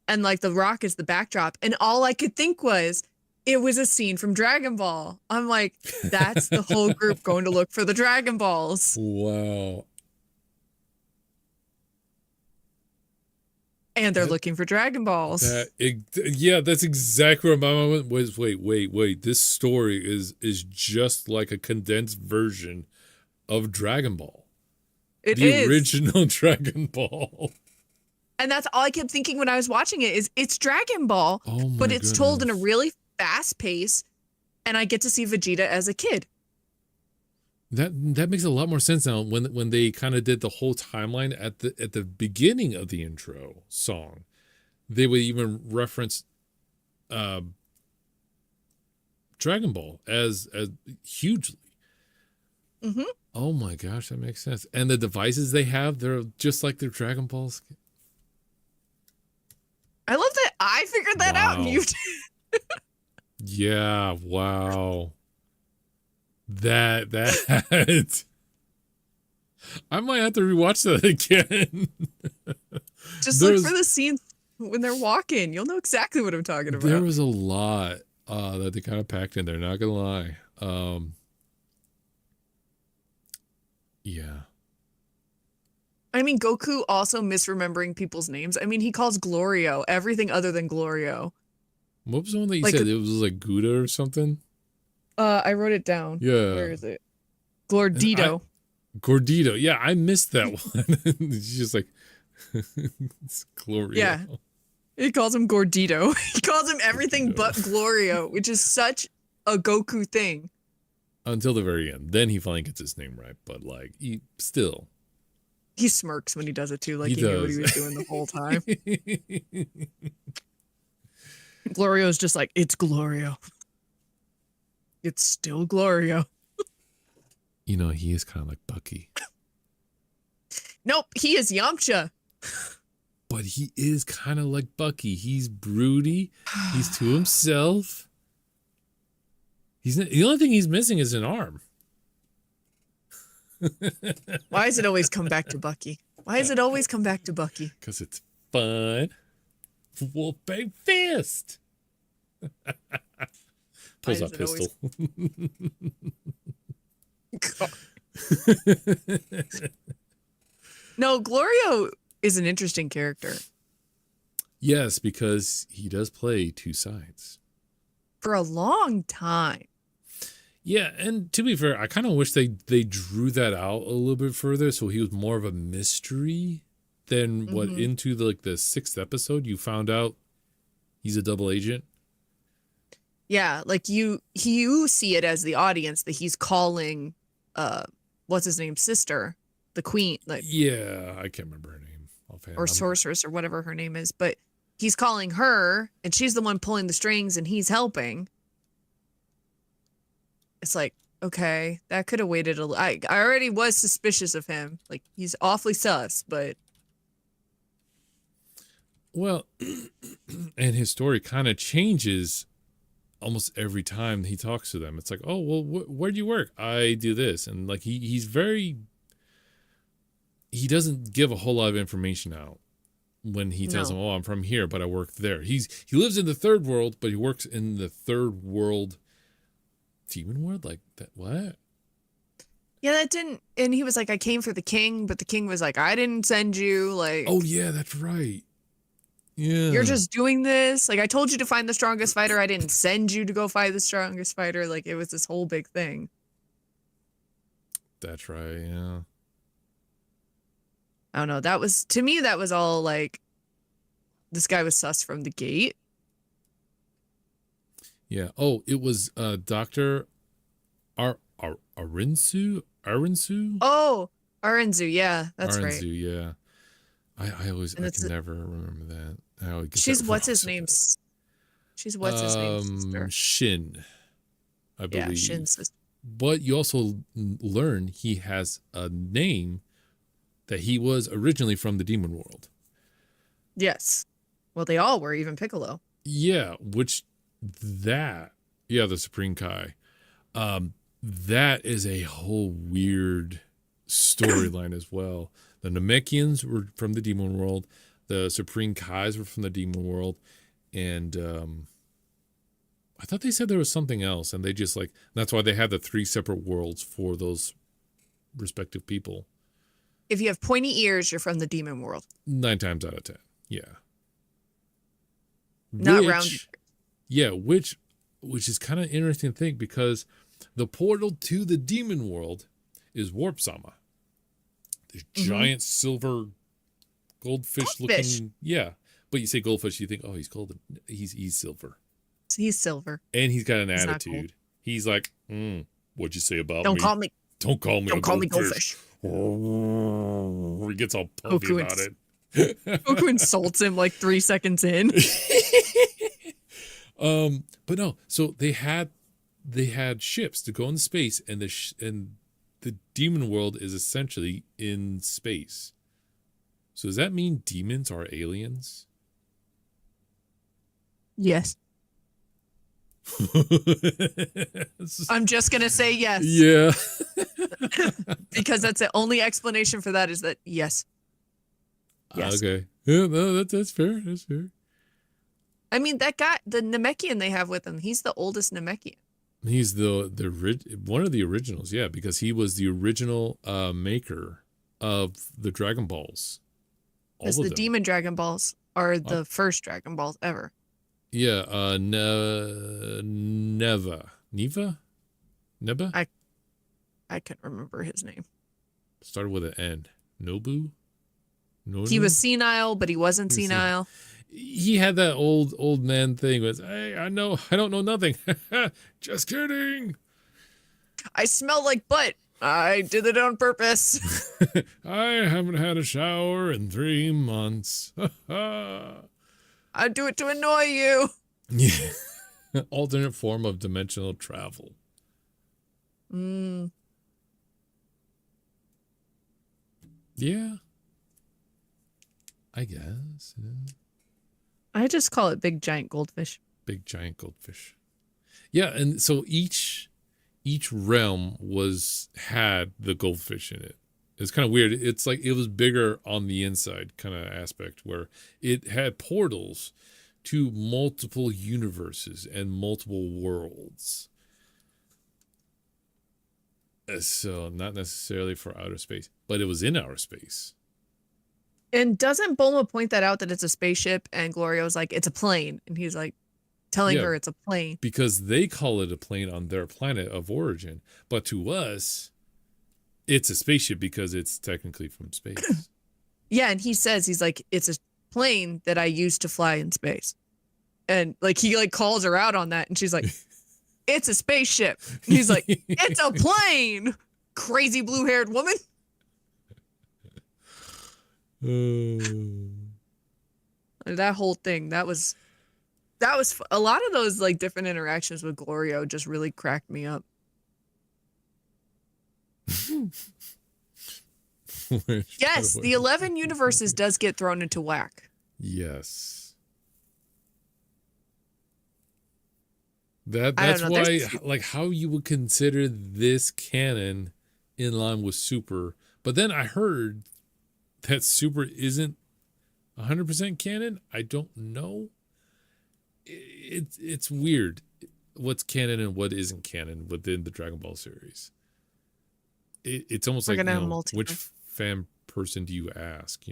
And like the rock is the backdrop. And all I could think was, it was a scene from Dragon Ball. I'm like, that's the whole group going to look for the Dragon Balls. Wow. And they're looking for Dragon Balls. Yeah, that's exactly where my mind was. Wait. This story is just like a condensed version of Dragon Ball. The original Dragon Ball. And that's all I kept thinking when I was watching it is it's Dragon Ball, but it's told in a really fast pace, and I get to see Vegeta as a kid. That makes a lot more sense now when they kind of did the whole timeline at the beginning of the intro song. They would even reference Dragon Ball as hugely. Mm-hmm. Oh my gosh, that makes sense. And the devices they have, they're just like their Dragon Balls. I love that I figured that out and you did. Yeah, wow. That I might have to rewatch that again. Just look for the scenes when they're walking. You'll know exactly what I'm talking about. There was a lot that they kind of packed in there, not gonna lie. Yeah. I mean, Goku also misremembering people's names. I mean, he calls Glorio everything other than Glorio. What was the one that you said? It was like Gouda or something? I wrote it down. Yeah. Where is it? Gordito. Gordito. Yeah, I missed that one. It's just like, it's Glorio. Yeah. He calls him Gordito. He calls him everything but Glorio, which is such a Goku thing. Until the very end. Then he finally gets his name right. But like, still. He smirks when he does it too, like he knew what he was doing the whole time. Glorio's just like, it's Glorio. It's still Glorio. You know, he is kind of like Bucky. Nope, he is Yamcha. But he is kind of like Bucky. He's broody. He's to himself. The only thing he's missing is an arm. Why does it always come back to Bucky? Why does it always come back to Bucky? Because it's fun. Wolf bang fist. Pulls out pistol. No, Glorio is an interesting character. Yes, because he does play two sides. For a long time. Yeah, and to be fair, I kind of wish they drew that out a little bit further, so he was more of a mystery than what into the sixth episode you found out he's a double agent. Yeah, like you see it as the audience that he's calling, what's his name, sister, the queen, like yeah, I can't remember her name offhand. Or sorceress or whatever her name is, but he's calling her, and she's the one pulling the strings, and he's helping. It's like, okay, that could have waited a little. I already was suspicious of him. Like, he's awfully sus, but. Well, and his story kind of changes almost every time he talks to them. It's like, oh, well, where do you work? I do this. And like, he doesn't give a whole lot of information out. when he tells No. him, "Oh, I'm from here, but I work there." He lives in the third world, but he works in the third world demon world. Like that? What? Yeah, that didn't. And he was like, I came for the king, but the king was like, I didn't send you. Like, Oh yeah, that's right. Yeah. you're just doing this. Like, I told you to find the strongest fighter. I didn't send you to go fight the strongest fighter. Like, it was this whole big thing. That's right. Yeah. I don't know. That was, to me, that was all like, this guy was sus from the gate. Yeah. Oh, it was Dr. Arinsu? Oh, Arinzu. Yeah, that's Arinsu, right. yeah. I always And I it's can never remember that. I always get she's that what's wrong his so name? bad. She's what's his name? Sister. Shin, I Yeah, believe. Shin's sister. But you also learn he has a name that he was originally from the demon world. Yes. Well, they all were, even Piccolo. Yeah, the Supreme Kai. That is a whole weird storyline as well. The Namekians were from the demon world. The Supreme Kais were from the demon world. And I thought they said there was something else. And they just that's why they had the 3 separate worlds for those respective people. If you have pointy ears, you're from the demon world. 9 times out of 10. Yeah. Not rounded. Yeah, which is kind of interesting to think, because the portal to the demon world is Warp Sama. This giant silver goldfish looking. Yeah. But you say goldfish, you think, oh, he's golden. He's silver. He's silver. And he's got an attitude. He's like, what'd you say about Don't me? call me. Don't call me. Don't call me goldfish. He gets all puffy about it. Goku insults him like 3 seconds in. But no. So they had ships to go into space, and the demon world is essentially in space. So does that mean demons are aliens? Yes. I'm just going to say yes. Yeah. Because that's the only explanation for that, is that yes. Yes. Okay. Yeah, no, that's fair. That's fair. I mean, that guy, the Namekian they have with him, he's the oldest Namekian. He's the one of the originals, yeah, because he was the original maker of the Dragon Balls. Because the Demon Dragon Balls are the first Dragon Balls ever. Yeah, Neva? I can't remember his name. Started with an N. Nobu? No. He was senile, but he wasn't senile. He had that old man thing with, hey, I don't know nothing. Just kidding. I smell like butt. I did it on purpose. I haven't had a shower in 3 months. I do it to annoy you. Yeah. Alternate form of dimensional travel. Yeah. I guess. Yeah. I just call it big giant goldfish. Big giant goldfish. Yeah, and so each realm had the goldfish in it. It's kind of weird. It's like it was bigger on the inside kind of aspect, where it had portals to multiple universes and multiple worlds. So not necessarily for outer space, but it was in outer space. And doesn't Bulma point that out, that it's a spaceship, and Glorio's like, it's a plane, and he's like telling her it's a plane. Because they call it a plane on their planet of origin, but to us, it's a spaceship because it's technically from space. Yeah, and he says, he's like, it's a plane that I used to fly in space. And like he like calls her out on that, and she's like, it's a spaceship. And he's like, it's a plane, crazy blue-haired woman. That whole thing, that was a lot of those like different interactions with Glorio just really cracked me up. Yes, the 11 universes does get thrown into whack. Yes. That's why, like, how you would consider this canon in line with Super. But then I heard that Super isn't 100% canon? I don't know. It's weird what's canon and what isn't canon within the Dragon Ball series. It's almost We're like, gonna have which multiverse. fan person do you ask,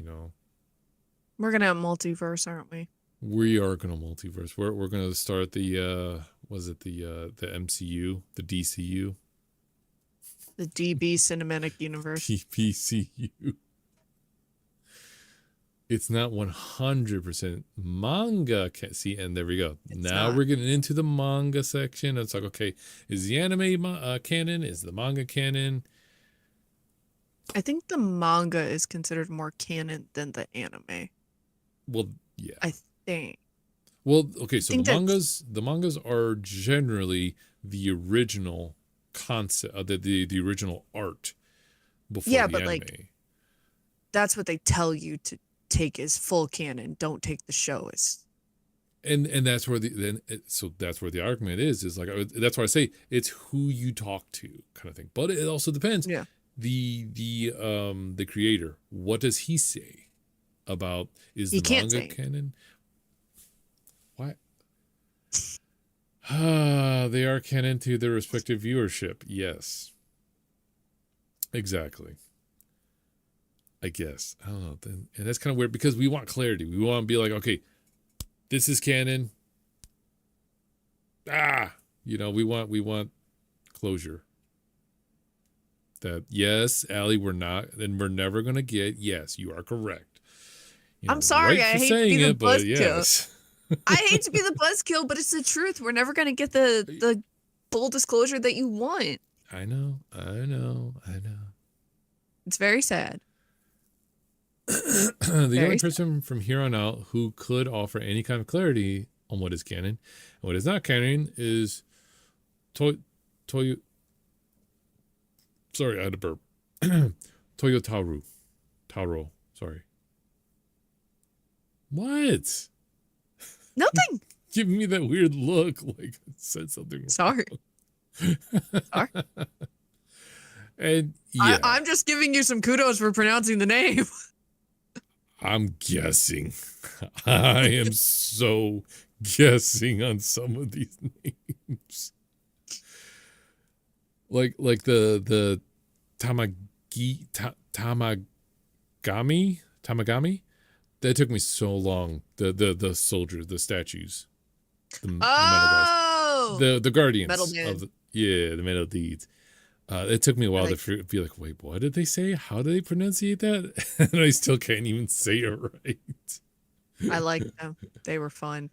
We're gonna have multiverse, aren't we? We are going to multiverse. We're going to start the the MCU, the DCU, The DB cinematic universe. DPCU. It's not 100% manga. See, and there we go. Now we're getting into the manga section. It's like, okay, is the anime canon? Is the manga canon? I think the manga is considered more canon than the anime. Well, yeah. I think. Well, okay, so the mangas are generally the original concept, the original art before the anime. Like, that's what they tell you to take as full canon. Don't take the show as. And that's where that's where the argument is like, that's why I say it's who you talk to kind of thing. But it also depends. Yeah. The creator, what does he say about the manga canon? What? They are canon to their respective viewership. Yes. Exactly. I guess. I don't know. And that's kind of weird because we want clarity. We want to be like, okay, this is canon. We want closure. That, yes, Allie, we're never going to get, yes, you are correct. I'm sorry, right I hate to be the buzzkill. Yes. I hate to be the buzzkill, but it's the truth. We're never going to get the full disclosure that you want. I know. It's very sad. The only person from here on out who could offer any kind of clarity on what is canon and what is not canon is Toyo. Sorry, I had a burp. Taro. Sorry. What? Nothing. Giving me that weird look like I said something wrong. Sorry. And yeah. I'm just giving you some kudos for pronouncing the name. I'm guessing. I am so guessing on some of these names. Like the Tamagami. That took me so long. The soldiers, the statues, the metal guys, the guardians of the metal deeds. It took me a while to be like, wait, what did they say? How do they pronunciate that? And I still can't even say it right. I liked them. They were fun.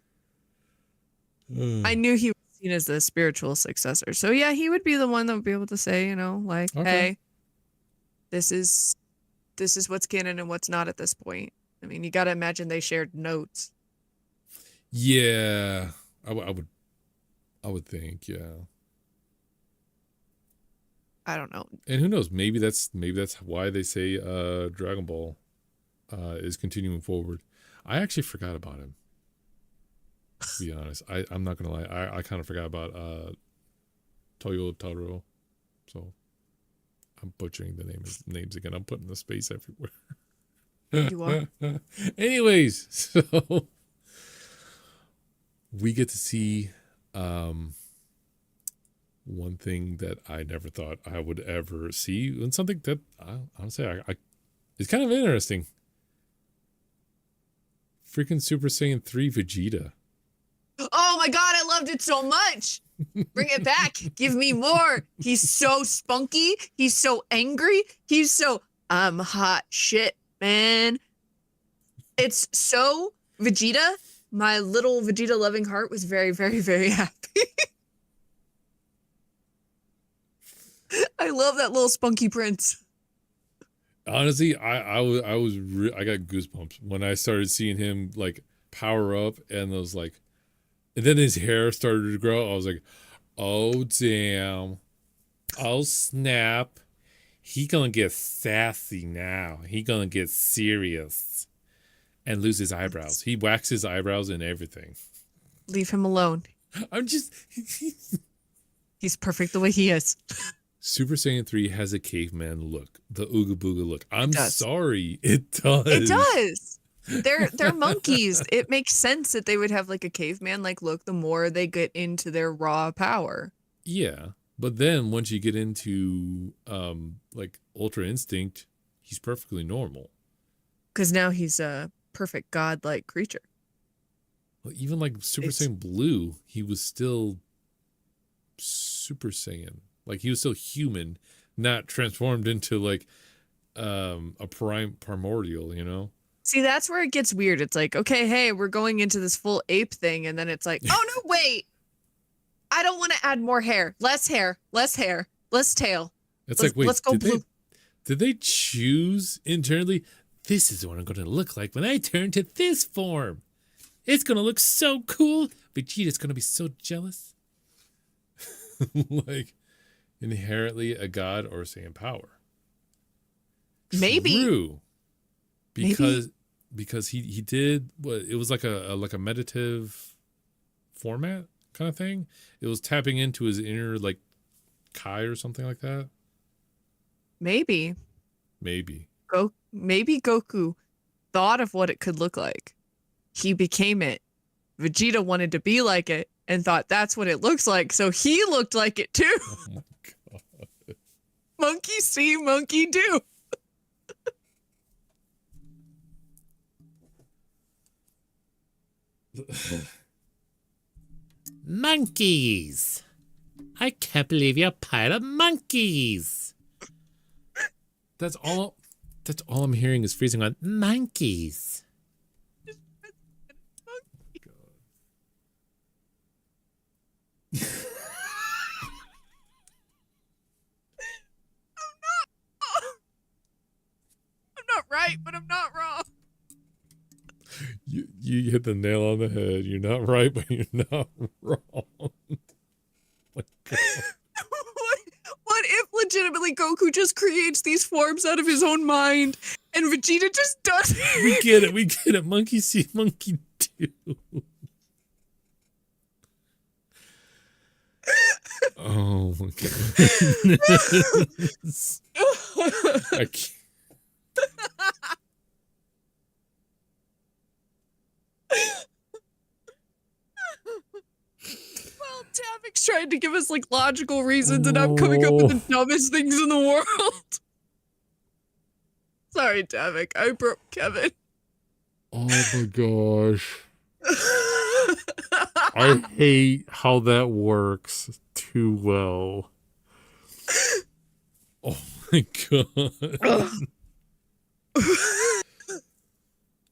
I knew he was seen as the spiritual successor. So yeah, he would be the one that would be able to say, like, hey, this is what's canon and what's not at this point. I mean, you got to imagine they shared notes. Yeah, I would think, yeah. I don't know. And who knows? Maybe that's why they say Dragon Ball is continuing forward. I actually forgot about him. To be honest, I'm not gonna lie. I kind of forgot about Toyo Taro, so I'm butchering the names again. I'm putting the space everywhere. You are. Anyways, so we get to see one thing that I never thought I would ever see, and something that honestly it's kind of interesting. Freaking Super Saiyan 3 Vegeta. Oh my god, I loved it so much. Bring it back. Give me more. He's so spunky. He's so angry. He's so I'm hot shit, man. It's so Vegeta. My little Vegeta loving heart was very, very, very happy. I love that little spunky prince. Honestly, I got goosebumps when I started seeing him like power up and those like, and then his hair started to grow. I was like, oh damn, oh snap, he gonna get sassy now. He gonna get serious and lose his eyebrows. He waxed his eyebrows and everything. Leave him alone. I'm just. He's perfect the way he is. Super Saiyan 3 has a caveman look, the Ooga Booga look. I'm sorry, it does. It does. They're monkeys. It makes sense that they would have like a caveman like look the more they get into their raw power. Yeah, but then once you get into like Ultra Instinct, he's perfectly normal. Because now he's a perfect godlike creature. Well, even like Super Saiyan Blue, he was still Super Saiyan. Like he was still human, not transformed into like a primordial, you know? See, that's where it gets weird. It's like, okay, hey, we're going into this full ape thing, and then it's like, oh no, wait. I don't want to add more hair. Less hair. Less hair. Less tail. It's like, wait, let's go blue. Did they choose internally? This is what I'm going to look like when I turn to this form. It's going to look so cool. Vegeta's going to be so jealous. Like, inherently a god or Saiyan power. Maybe. True. Because he did what it was like a meditative format kind of thing. It was tapping into his inner like Kai or something like that. Maybe Goku thought of what it could look like. He became it. Vegeta wanted to be like it and thought that's what it looks like, so he looked like it too. Oh my god. Monkey see, monkey do. Monkeys. I can't believe you're a pile of monkeys. That's all I'm hearing is freezing on monkeys. I'm not right, but I'm not wrong. You hit the nail on the head. You're not right, but you're not wrong. My God. What if legitimately Goku just creates these forms out of his own mind and Vegeta just does it? We get it. Monkey see, monkey do. Oh my God. I can't. Well, Tavix tried to give us like logical reasons, and I'm coming up with the dumbest things in the world. Sorry, Tavik. I broke Kevin. Oh my gosh. I hate how that works too well. Oh my God.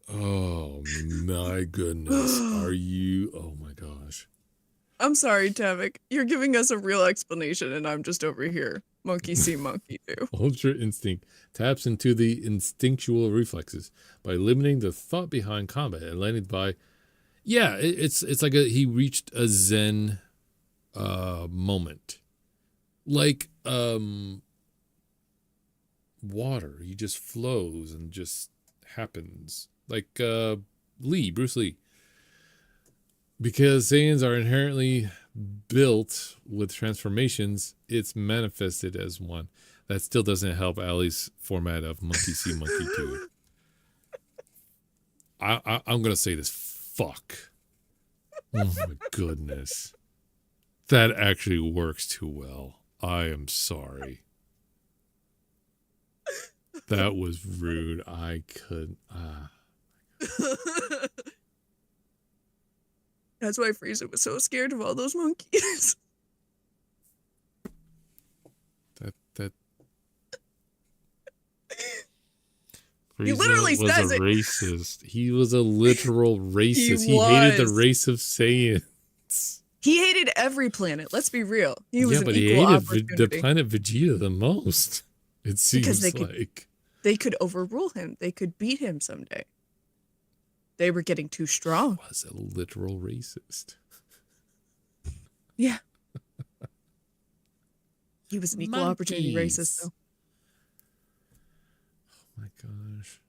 Oh my goodness. Are you? Oh my gosh. I'm sorry, Tavik. You're giving us a real explanation, and I'm just over here. Monkey see, monkey do. Ultra Instinct taps into the instinctual reflexes by limiting the thought behind combat and landing by. Yeah, it's like he reached a Zen moment. Like water. He just flows and just happens. Like Bruce Lee. Because Saiyans are inherently built with transformations, it's manifested as one. That still doesn't help Allie's format of monkey see, monkey do. I'm going to say this. Fuck. Oh my goodness. That actually works too well. I am sorry. That was rude. I couldn't. That's why Frieza was so scared of all those monkeys. That He literally was says a racist. He was a literal racist. He hated the race of Saiyans. He hated every planet. Let's be real. He was but an he equal hated opportunity. the planet Vegeta the most. It seems they could overrule him. They could beat him someday. They were getting too strong. He was a literal racist. Yeah. He was an equal opportunity racist, though. Oh my gosh.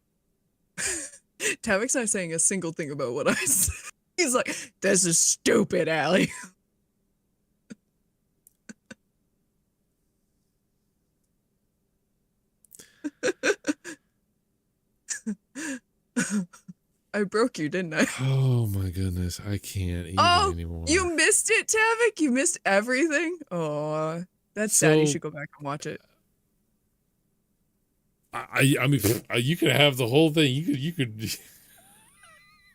Tavik's not saying a single thing about what I said. He's like, this is stupid, Allie. I broke you, didn't I? Oh my goodness, I can't even anymore. You missed it, Tavik. You missed everything. Oh, that's sad. You should go back and watch it. I mean, you could have the whole thing. You could.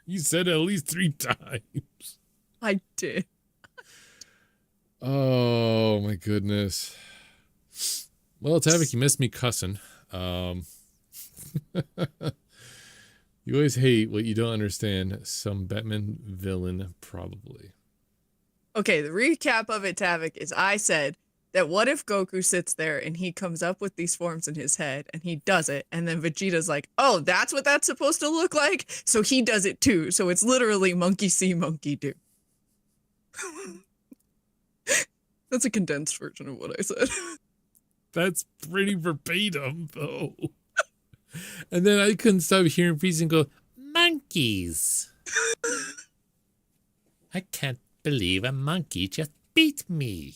You said it at least 3 times. I did. Oh my goodness. Well, Tavik, you missed me cussing. You always hate what you don't understand. Some Batman villain, probably. Okay, the recap of it, Tavik, is I said that what if Goku sits there and he comes up with these forms in his head and he does it, and then Vegeta's like, oh, that's what that's supposed to look like? So he does it too. So it's literally monkey see, monkey do. That's a condensed version of what I said. That's pretty verbatim, though. And then I couldn't stop hearing Frieza and go, monkeys. I can't believe a monkey just beat me.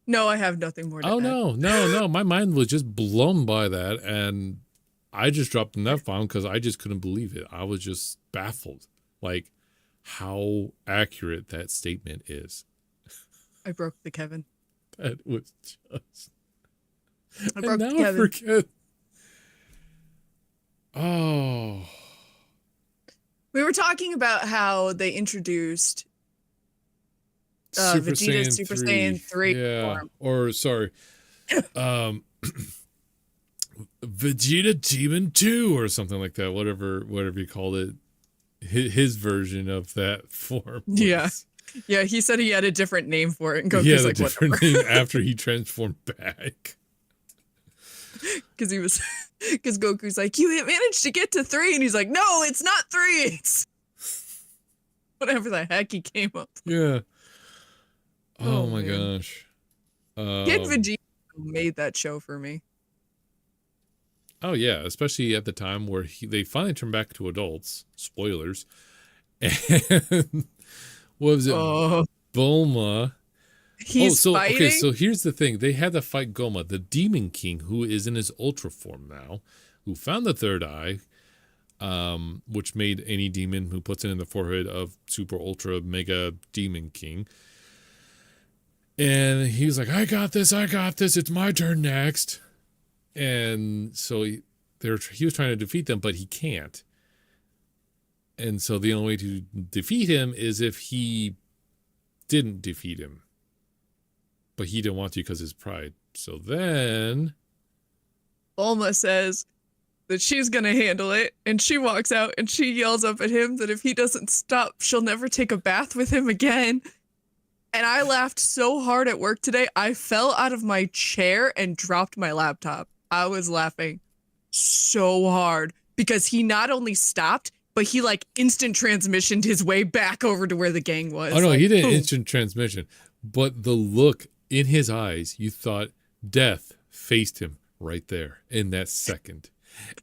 No, I have nothing more to add. No. My mind was just blown by that, and I just dropped an F-bomb because I just couldn't believe it. I was just baffled, like, how accurate that statement is. I broke the Kevin. That was just... I broke the I Kevin. forget. Oh. We were talking about how they introduced Vegeta's Super Saiyan 3 form. Or, sorry, Vegeta Demon 2 or something like that, whatever you called it. His version of that form. Yeah, he said he had a different name for it. And Goku's he had like, a different name after he transformed back. Because Goku's like, you managed to get to 3, and he's like, no, it's not 3, it's whatever the heck he came up with. Yeah. Oh my gosh. Kid Vegeta made that show for me. Oh yeah, especially at the time where they finally turned back to adults. Spoilers. And what was it? Bulma. He's fighting? Okay, so here's the thing. They had to fight Goma, the Demon King, who is in his Ultra form now, who found the third eye, which made any demon who puts it in the forehead of Super Ultra Mega Demon King. And he was like, I got this, it's my turn next. And so he was trying to defeat them, but he can't. And so the only way to defeat him is if he didn't defeat him. But he didn't want to because of his pride. So then Bulma says that she's going to handle it. And she walks out and she yells up at him that if he doesn't stop, she'll never take a bath with him again. And I laughed so hard at work today, I fell out of my chair and dropped my laptop. I was laughing so hard because he not only stopped, but he like instant transmissioned his way back over to where the gang was. Oh no, like, he didn't boom. instant transmission. But the look in his eyes, you thought death faced him right there in that second.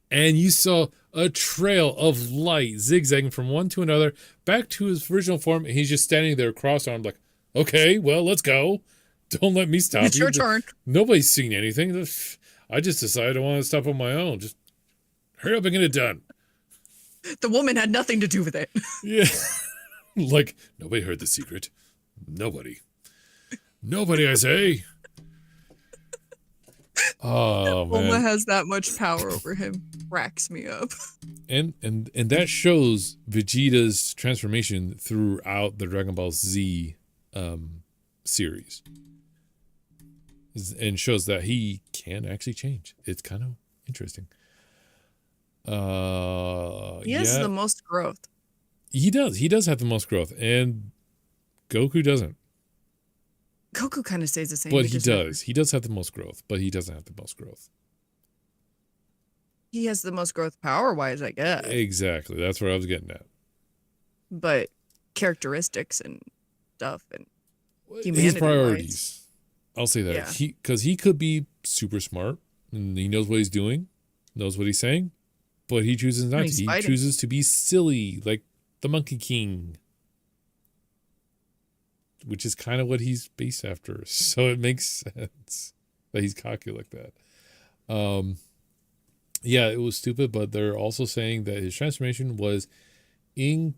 And you saw a trail of light zigzagging from one to another back to his original form. And he's just standing there cross-armed like, okay, well, let's go. Don't let me stop you. It's your turn. Nobody's seen anything. I just decided I want to stop on my own. Just hurry up and get it done. The woman had nothing to do with it. Yeah. Like, nobody heard the secret. Nobody, I say. Oh, man. Bulma has that much power over him. Cracks me up. And that shows Vegeta's transformation throughout the Dragon Ball Z series. And shows that he can actually change. It's kind of interesting. He has the most growth. He does have the most growth, and Goku doesn't. Goku kind of stays the same. But he does. He does have the most growth, but he doesn't have the most growth. He has the most growth power-wise, I guess. Exactly. That's where I was getting at. But characteristics and stuff and humanity. His priorities. I'll say that. Yeah. Because he could be super smart, and he knows what he's doing, knows what he's saying, but he chooses not to. He chooses to be silly, like the Monkey King, which is kind of what he's based after. So it makes sense that he's cocky like that. Yeah, it was stupid, but they're also saying that his transformation was in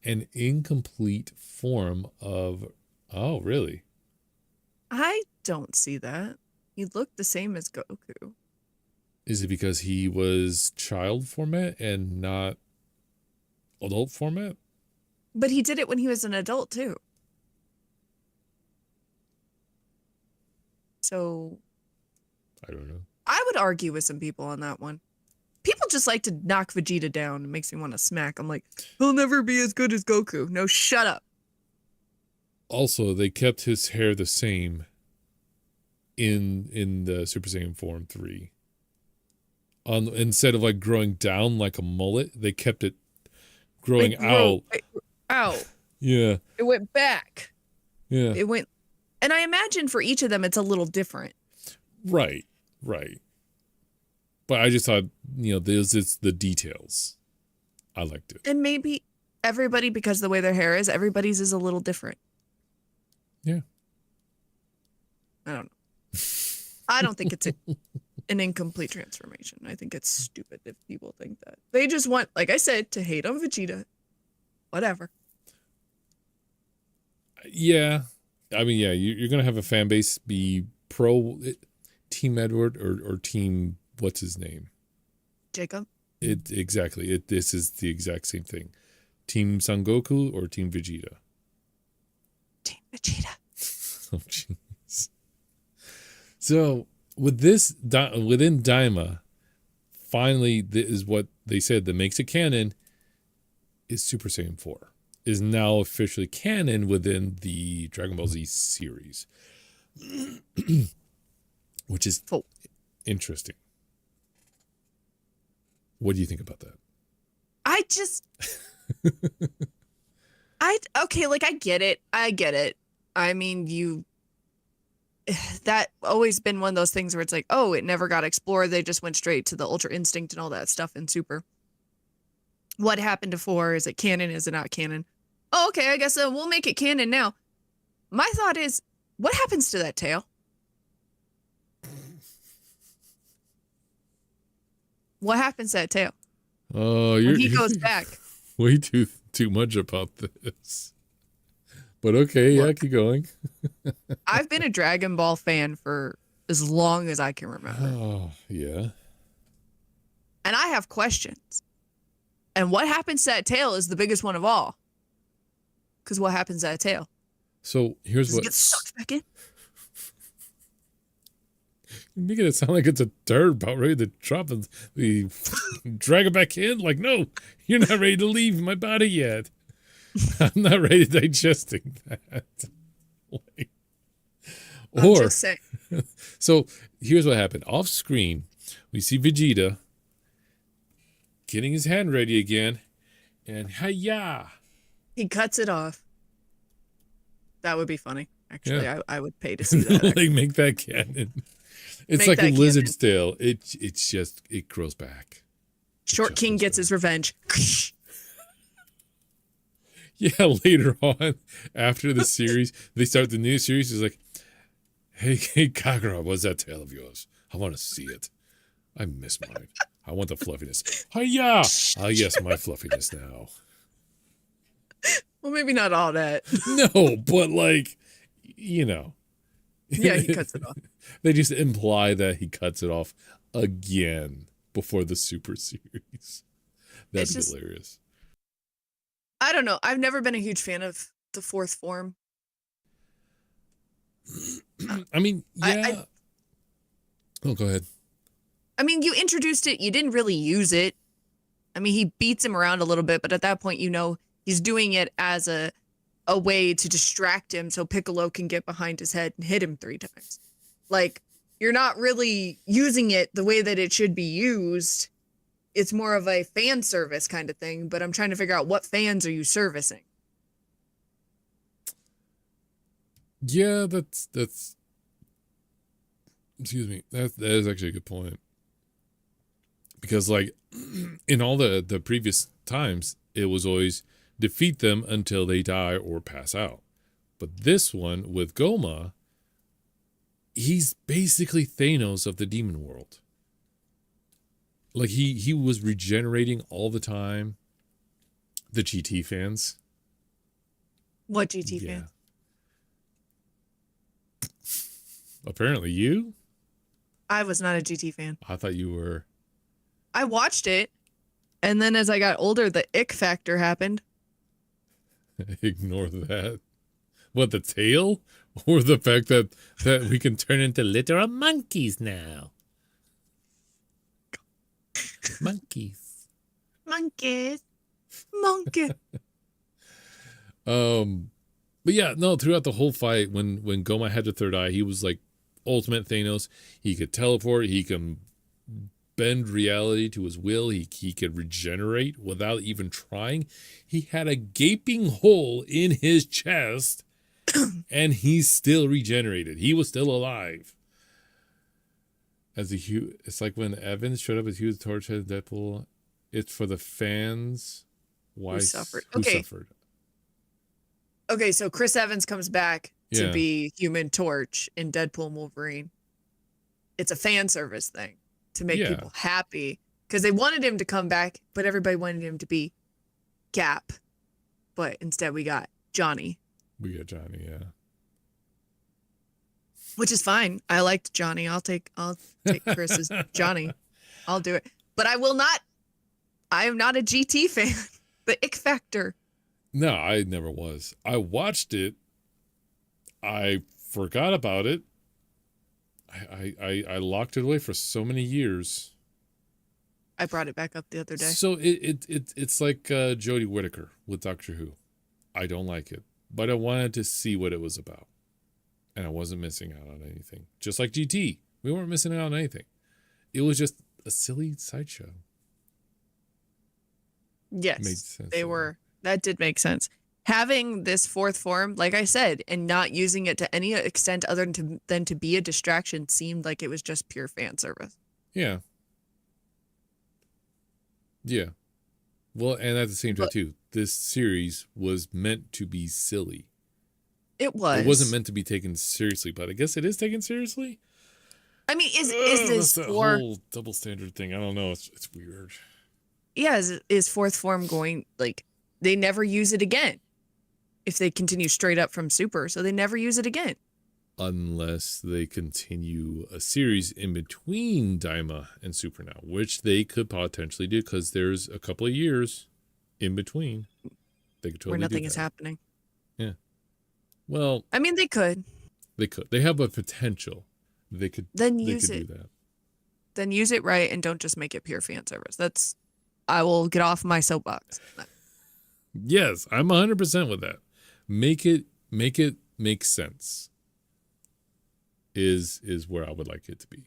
an incomplete form of. Oh, really? I don't see that. He looked the same as Goku. Is it because he was child format and not adult format? But he did it when he was an adult too. So I don't know. I would argue with some people on that one. People just like to knock Vegeta down. It makes me want to smack. I'm like, he'll never be as good as Goku. No, shut up. Also, they kept his hair the same in the Super Saiyan Form 3. Instead of like growing down like a mullet, they kept it growing out. Out. Yeah. It went back. Yeah. It went, and I imagine for each of them, it's a little different. Right. But I just thought, it's the details. I liked it. And maybe everybody, because the way their hair is, everybody's is a little different. Yeah. I don't know. I don't think it's an incomplete transformation. I think it's stupid if people think that. They just want, like I said, to hate on Vegeta. Whatever. Yeah. I mean, yeah, you're going to have a fan base be pro Team Edward or Team, what's his name? Jacob? Exactly. This is the exact same thing. Team Son Goku or Team Vegeta? Team Vegeta. Oh, jeez. So, with this, within Daima, finally, this is what they said that makes it canon, is Super Saiyan 4. Is now officially canon within the Dragon Ball Z series. Which is interesting. What do you think about that? Okay, like I get it. I mean, that always been one of those things where it's like, oh, it never got explored. They just went straight to the Ultra Instinct and all that stuff in Super. What happened to 4? Is it canon? Is it not canon? Oh, okay, I guess we'll make it canon now. My thought is, what happens to that tail? What happens to that tail? Oh, when he goes back. Way too much about this. But okay, yeah, keep going. I've been a Dragon Ball fan for as long as I can remember. Oh, yeah. And I have questions. And what happens to that tail is the biggest one of all. Because what happens to that tail? So here's Does it get sucked back in? You're making it sound like it's a turd about ready to drop and drag it back in. Like, no, you're not ready to leave my body yet. I'm not ready to digesting that. I'm just saying. So here's what happened. Off screen, we see Vegeta getting his hand ready again, and hiya! He cuts it off. That would be funny. Actually, Yeah. I would pay to see that. Like, make that canon. It's Make like a that lizard's tail. It's just, it grows back. Short King gets his revenge. Yeah, later on, after the series, they start the new series. It's like, hey, Kagura, what's that tail of yours? I want to see it. I miss mine. I want the fluffiness. Hiya! Ah, yes, my fluffiness now. Well, maybe not all that. No, but like, you know. Yeah, he cuts it off. They just imply that he cuts it off again before the Super Series. That's just hilarious. I don't know. I've never been a huge fan of the 4th form. I mean, yeah. Oh, go ahead. I mean, you introduced it. You didn't really use it. I mean, he beats him around a little bit, but at that point, he's doing it as a way to distract him so Piccolo can get behind his head and hit him 3 times. Like, you're not really using it the way that it should be used. It's more of a fan service kind of thing, but I'm trying to figure out what fans are you servicing? Yeah, that's excuse me. That is actually a good point. Because like in all the previous times, it was always defeat them until they die or pass out. But this one with Goma, he's basically Thanos of the demon world. Like he was regenerating all the time. The GT fans. What GT Yeah. fan? Apparently you? I was not a GT fan. I thought you were. I watched it, and then as I got older, the ick factor happened. Ignore that. What, the tail? Or the fact that we can turn into literal monkeys now? Monkeys. Monkeys. Monkey. But yeah, no, throughout the whole fight, when Goma had the third eye, he was like ultimate Thanos. He could teleport, he can bend reality to his will, he could regenerate without even trying. He had a gaping hole in his chest and he still regenerated. He was still alive. It's like when Evans showed up as Hugh Torchhead Deadpool. It's for the fans. Why Who suffered? Who Okay. suffered? Okay, so Chris Evans comes back to Yeah. be Human Torch in Deadpool and Wolverine. It's a fan service thing to make people happy because they wanted him to come back, but everybody wanted him to be Cap. But instead, we got Johnny. We got Johnny, yeah. Which is fine. I liked Johnny. I'll take Chris as Johnny. I'll do it. But I will not. I am not a GT fan. The ick factor. No, I never was. I watched it. I forgot about it. I locked it away for so many years. I brought it back up the other day. So it's like Jodie Whittaker with Doctor Who. I don't like it, but I wanted to see what it was about, and I wasn't missing out on anything. Just like GT, we weren't missing out on anything. It was just a silly sideshow. Yes, Made sense. they were. That did make sense. Having this fourth form, like I said, and not using it to any extent other than to be a distraction seemed like it was just pure fan service. Yeah. Yeah. Well, and at the same time, too, this series was meant to be silly. It was. It wasn't meant to be taken seriously, but I guess it is taken seriously. I mean, is this that for whole double standard thing? I don't know. It's weird. Yeah, is fourth form going, like, they never use it again if they continue straight up from Super, so they never use it again. Unless they continue a series in between Daima and Super now, which they could potentially do because there's a couple of years in between. They could totally where nothing do is that. happening. Yeah. Well, I mean, they could. They could. They have a potential. They could. Then they use could it. do that. Then use it right and don't just make it pure fan service. I will get off my soapbox. Yes, I'm 100% with that. Make it make sense. Is where I would like it to be.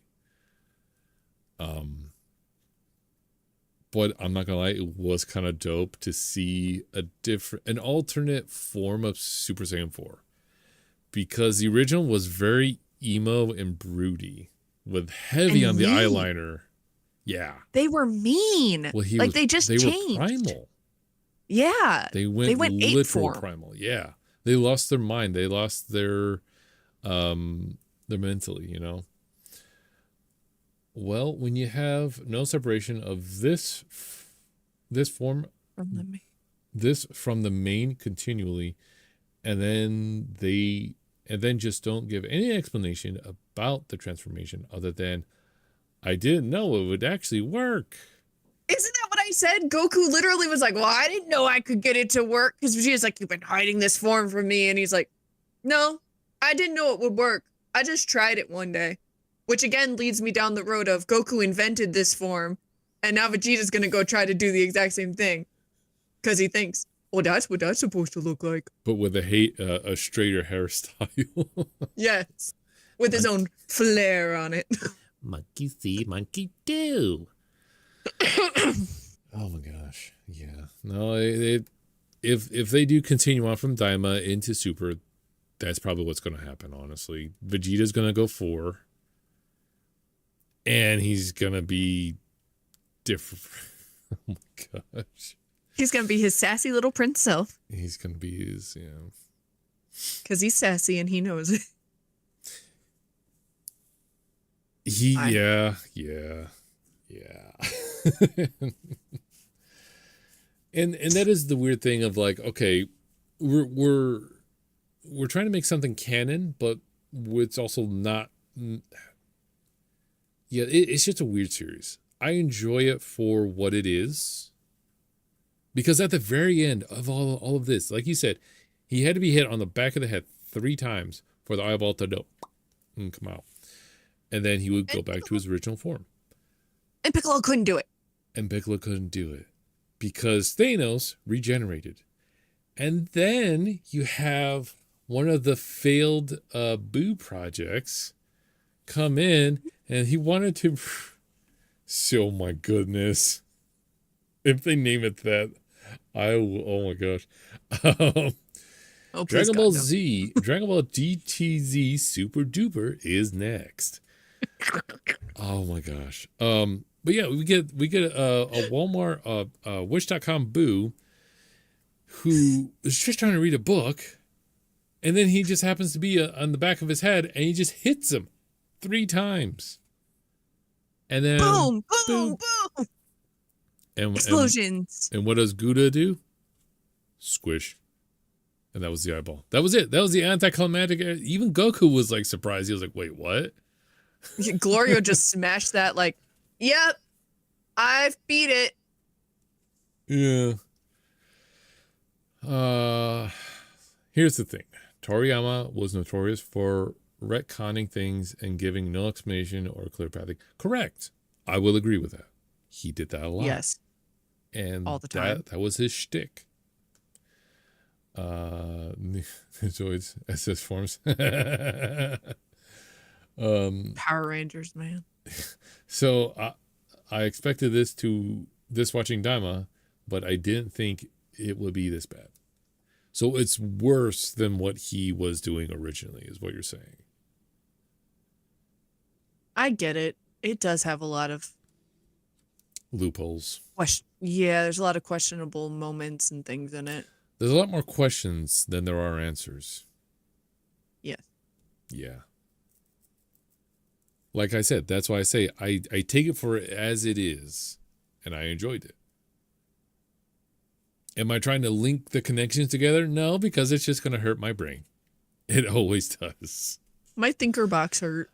But I'm not gonna lie, it was kind of dope to see an alternate form of Super Saiyan 4. Because the original was very emo and broody, with heavy And on the mean. eyeliner. Yeah. They were mean. Well, they just they changed. were primal. Yeah. They went ape literal form. primal. Yeah. They lost their mind. They lost their mentally, you know. Well, when you have no separation of this form from the main continually, and then just don't give any explanation about the transformation other than I didn't know it would actually work. Isn't that what I said? Goku literally was like, well, I didn't know I could get it to work. Because Vegeta's like, you've been hiding this form from me. And he's like, no, I didn't know it would work. I just tried it one day. Which again leads me down the road of Goku invented this form. And now Vegeta's going to go try to do the exact same thing. Because he thinks, well, that's what that's supposed to look like. But with a straighter hairstyle. Yes. With his own flair on it. Monkey see, monkey do. Oh my gosh. Yeah. No, if they do continue on from Daima into Super, that's probably what's going to happen, honestly. Vegeta's going to go 4. And he's going to be different. Oh my gosh. He's going to be his sassy little prince self. He's going to be his, yeah. Because he's sassy and he knows it. Yeah. and that is the weird thing of like, okay, we're trying to make something canon, but it's also not. Yeah, it's just a weird series. I enjoy it for what it is, because at the very end of all of this, like you said, he had to be hit on the back of the head 3 times for the eyeball to go and come out, and then he would go back to his original form. And Piccolo couldn't do it. And Piccolo couldn't do it because Thanos regenerated. And then you have one of the failed Boo projects come in, and he wanted to. So, my goodness. If they name it that, I will. Oh my gosh. Dragon Ball Z, Dragon Ball DTZ Super Duper is next. Oh my gosh. But yeah, we get a Walmart Wish.com Boo who is just trying to read a book, and then he just happens to be on the back of his head, and he just hits him 3 times. And then boom, boom, boom. And explosions. And what does Gouda do? Squish. And that was the eyeball. That was it. That was the anticlimactic. Even Goku was like surprised. He was like, wait, what? Glorio just smashed that like, yep, I've beat it. Yeah. Here's the thing. Toriyama was notorious for retconning things and giving no explanation or clear pathing. Correct. I will agree with that. He did that a lot. Yes. And all the time. That was his shtick. Zoids SS forms. Power Rangers, man. So I expected this watching Daima, but I didn't think it would be this bad. So it's worse than what he was doing originally, is what you're saying. I get it. It does have a lot of loopholes. Yeah, there's a lot of questionable moments and things in it. There's a lot more questions than there are answers. Yes. Yeah. Like I said, that's why I say I take it for it as it is, and I enjoyed it. Am I trying to link the connections together? No, because it's just going to hurt my brain. It always does. My thinker box hurt.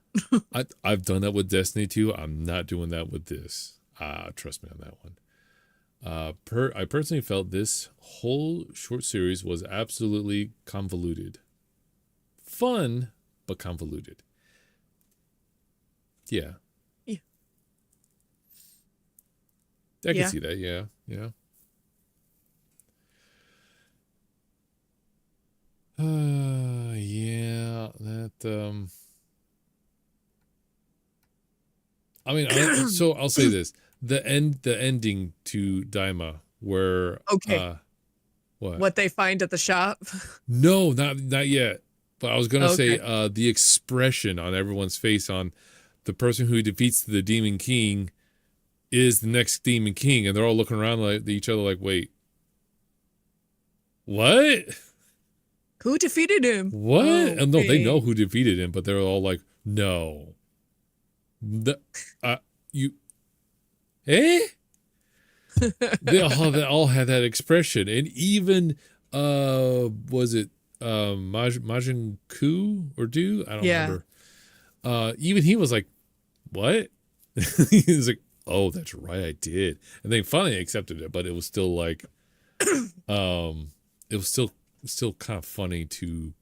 I've done that with Destiny 2. I'm not doing that with this. Trust me on that one. I personally felt this whole short series was absolutely convoluted. Fun, but convoluted. Yeah. Yeah. I can see that. Yeah. Yeah. Yeah, that, I mean, so I'll say this. The ending to Daima where, okay. What they find at the shop? No, not yet. But I was going to say, the expression on everyone's face on the person who defeats the Demon King is the next Demon King. And they're all looking around like each other like, wait, what? Who defeated him? What? Okay. No, they know who defeated him, but they're all like, no. You, eh? they all had that expression. And even, was it Majin Ku or Do? I don't remember. Even he was like, what? He was like, oh, that's right, I did. And they finally accepted it, but it was still like, it was still kind of funny to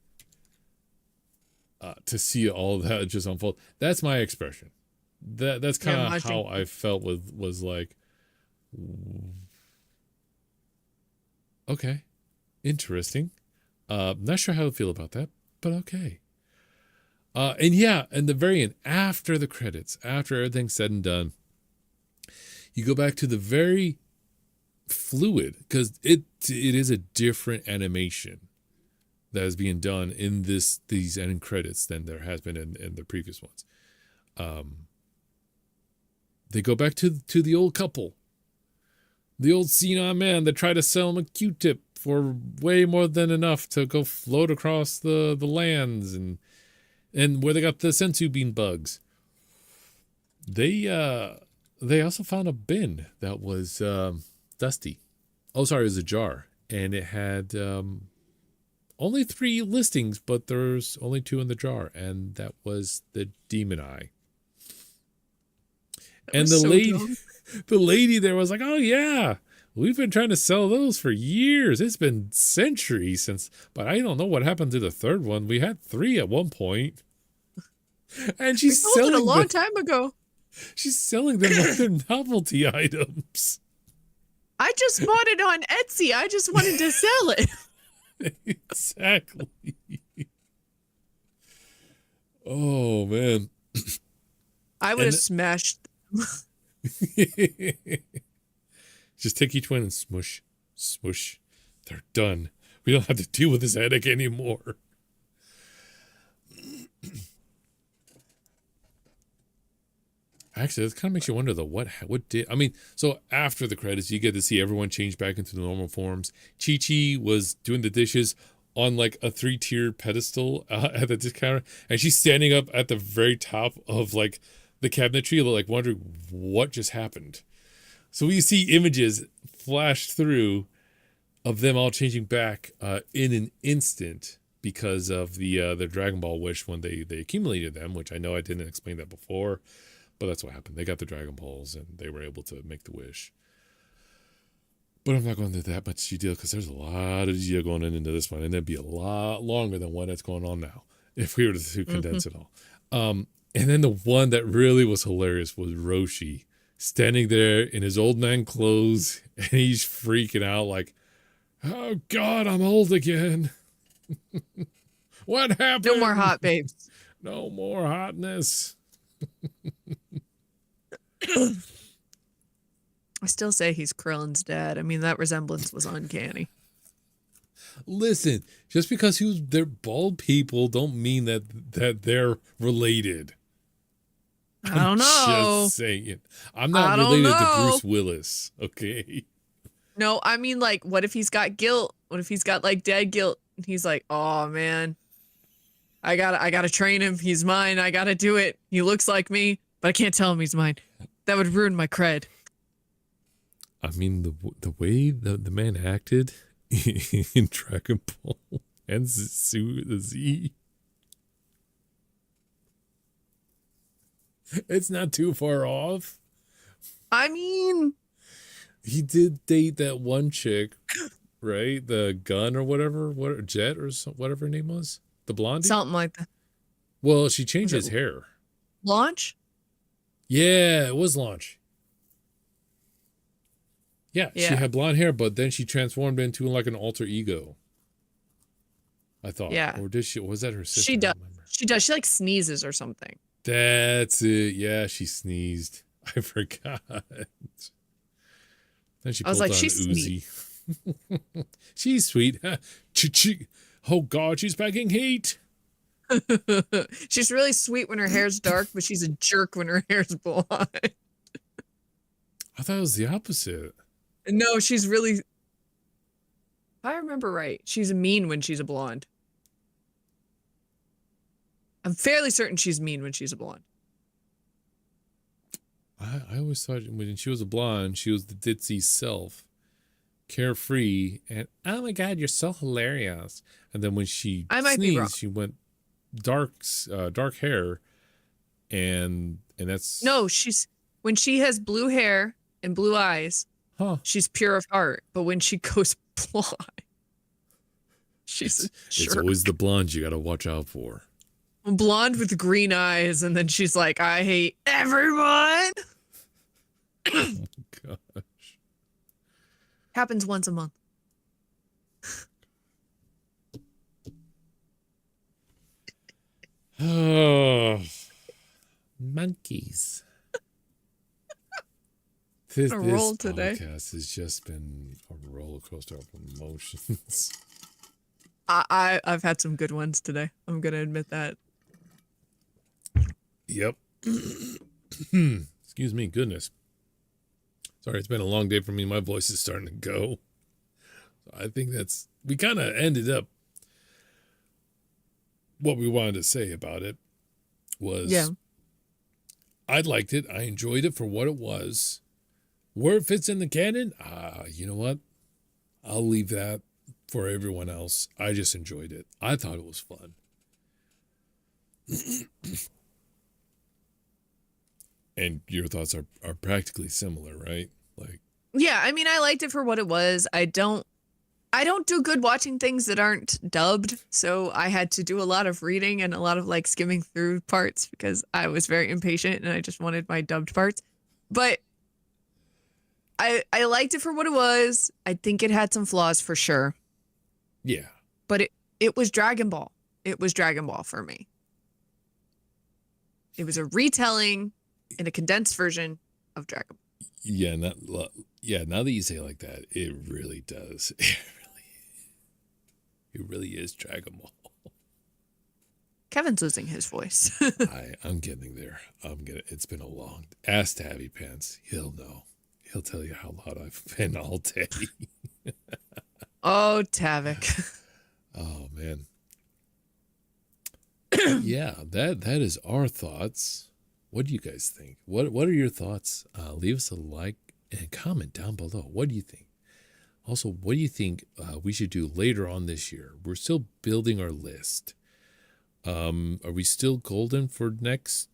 see all that just unfold. That's my expression. That's kind of how I felt was like, okay, interesting. Not sure how to feel about that, but okay. And yeah, and the very end, after the credits, after everything's said and done, you go back to the very fluid, because it is a different animation that is being done in these end credits than there has been in the previous ones. They go back to the old couple, the old senile man that tried to sell him a Q-tip for way more than enough to go float across the lands and where they got the sensu bean bugs. They they also found a bin that was dusty. Oh, sorry, it was a jar. And it had only 3 listings, but there's only 2 in the jar. And that was the Demon Eye. That And was the so lady, dumb. the lady there was like, "Oh yeah, we've been trying to sell those for years. It's been centuries since, but I don't know what happened to the 3rd one. We had 3 at one point." And We she's sold it a selling long them. time ago. She's selling them like they're novelty items. I just bought it on Etsy. I just wanted to sell it. Exactly. Oh man. I would have smashed. Just take each one and smush, smush. They're done. We don't have to deal with this headache anymore. Actually, that kind of makes you wonder though, what did, I mean, so after the credits, you get to see everyone change back into the normal forms. Chi-Chi was doing the dishes on like a 3-tier pedestal at the discounter, and she's standing up at the very top of like the cabinetry, like wondering what just happened. So we see images flash through of them all changing back in an instant because of the Dragon Ball wish when they accumulated them, which I know I didn't explain that before. But that's what happened. They got the Dragon Balls and they were able to make the wish. But I'm not going into that much detail because there's a lot of detail going into this one. And it'd be a lot longer than what that's going on now if we were to condense it all. And then the one that really was hilarious was Roshi standing there in his old man clothes. And he's freaking out like, "Oh, God, I'm old again." What happened? No more hot babes. No more hotness. I still say he's Krillin's dad. I mean, that resemblance was uncanny. Listen, just because they're bald people don't mean that they're related. I don't know. Just saying. I'm not related to Bruce Willis, okay? No, I mean, like, what if he's got guilt? What if he's got like dad guilt? And he's like, "Oh man, I gotta train him. He's mine. I gotta do it. He looks like me, but I can't tell him he's mine. That would ruin my cred." I mean, the way the man acted in Dragon Ball and the Z, it's not too far off. I mean, he did date that one chick, right? The gun or whatever, Jet or whatever her name was, the blondie, something like that. Well, she changed his hair. Launch? Yeah, it was Launch. Yeah, she had blonde hair, but then she transformed into like an alter ego. I thought. Yeah. Or did she? Was that her sister? She does. She does. She like sneezes or something. That's it. Yeah, she sneezed. I forgot. Then she pulled on Uzi. She's sweet. Oh God, she's packing heat. She's really sweet when her hair's dark, but she's a jerk when her hair's blonde. I thought it was the opposite. No, she's really, if I remember right, she's mean when she's a blonde. I'm fairly certain she's mean when she's a blonde. I always thought when she was a blonde, she was the ditzy self, carefree, and oh my God, you're so hilarious. And then when she sneezed, she went dark hair, and that's when she has blue hair and blue eyes. She's pure of heart, but when she goes blonde, she's it's always the blonde you got to watch out for. Blonde with green eyes, and then she's like, "I hate everyone." Oh my gosh. Happens once a month. Oh, monkeys. This podcast has just been a roller coaster of emotions. I've had some good ones today. I'm gonna admit that. Yep. Excuse me, goodness. Sorry, it's been a long day for me. My voice is starting to go. I think we kind of ended up what we wanted to say about it was I liked it. I enjoyed it for what it was. Where it fits in the canon, you know what? I'll leave that for everyone else. I just enjoyed it. I thought it was fun. And your thoughts are practically similar, right? Like, yeah, I mean, I liked it for what it was. I don't do good watching things that aren't dubbed, so I had to do a lot of reading and a lot of like skimming through parts because I was very impatient and I just wanted my dubbed parts. But I liked it for what it was. I think it had some flaws for sure. yeah. But it was Dragon Ball. It was Dragon Ball for me. It was a retelling in a condensed version of Dragon Ball. Yeah, now that you say it like that, it really does. It really is Dragon Ball. Kevin's losing his voice. I'm getting there. It's been a long. Ask Tabby Pants. He'll know. He'll tell you how loud I've been all day. Oh, Tavik. Oh man. Yeah, that is our thoughts. What do you guys think? What are your thoughts? Leave us a like and comment down below. What do you think? Also, what do you think we should do later on this year? We're still building our list. Are we still golden for next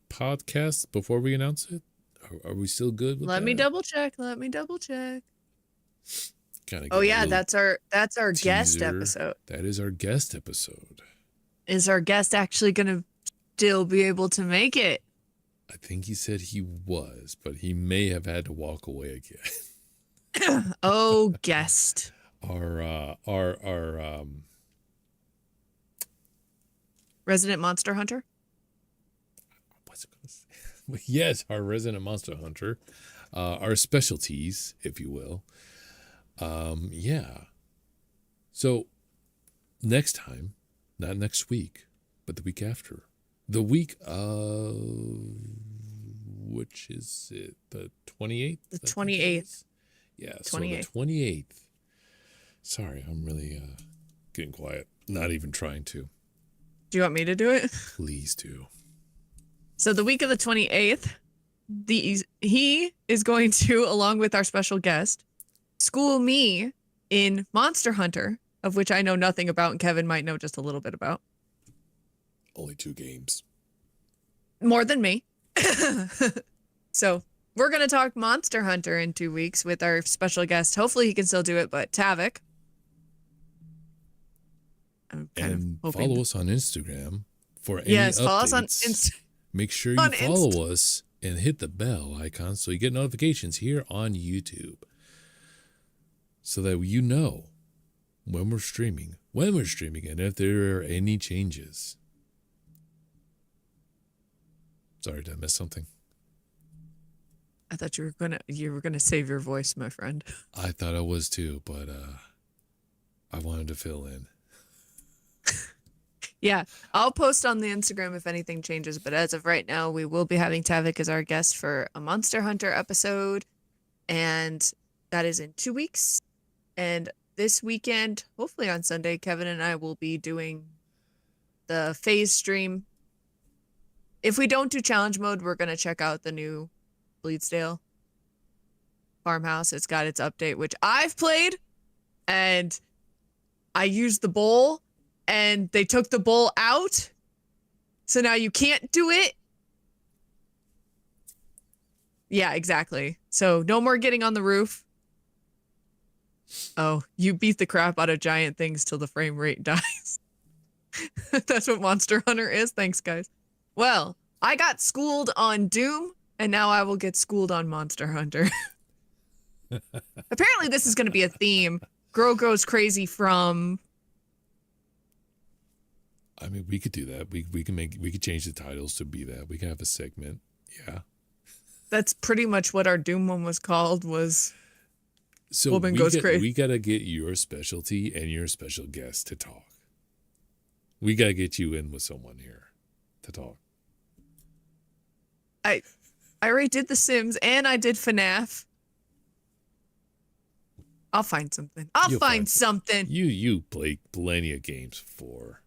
podcast before we announce it? Are we still good with that? Let me double check. Oh yeah, that's our guest teaser. episode. That is our guest episode. Is our guest actually going to still be able to make it? I think he said he was, but he may have had to walk away again. Oh, guest. Our Resident Monster Hunter? What's it gonna say? Yes, our resident monster hunter. Our specialties, if you will. Yeah. So next time, not next week, but the week after. The week of, which is it? The 28th? The 28th. Yeah, 28th. So the 28th. Sorry, I'm really getting quiet. Not even trying to. Do you want me to do it? Please do. So the week of the 28th, he is going to, along with our special guest, school me in Monster Hunter, of which I know nothing about and Kevin might know just a little bit about. Only 2 games. More than me. So we're going to talk Monster Hunter in 2 weeks with our special guest. Hopefully he can still do it, but Tavik. And follow us on Instagram for any updates. Follow us on Instagram. Make sure you follow us and hit the bell icon so you get notifications here on YouTube. So that you know when we're streaming, and if there are any changes. Sorry, did I miss something? I thought you were gonna save your voice, my friend. I thought I was too, but I wanted to fill in. Yeah, I'll post on the Instagram if anything changes, but as of right now, we will be having Tavik as our guest for a Monster Hunter episode, and that is in 2 weeks. And this weekend, hopefully on Sunday, Kevin and I will be doing the phase stream. If we don't do challenge mode, we're going to check out the new Bleedsdale farmhouse. It's got its update, which I've played, and I used the bowl, and they took the bowl out, so now you can't do it. Yeah, exactly. So no more getting on the roof. Oh, you beat the crap out of giant things till the frame rate dies. That's what Monster Hunter is. Thanks, guys. Well, I got schooled on Doom, and now I will get schooled on Monster Hunter. Apparently, this is going to be a theme. Girl Goes Crazy from... I mean, we could do that. We could change the titles to be that. We can have a segment. Yeah. That's pretty much what our Doom one was called, was so Woman Goes Crazy. We got to get your specialty and your special guest to talk. We got to get you in with someone here to talk. I already did The Sims, and I did FNAF. I'll find something. I'll find something. You play plenty of games before.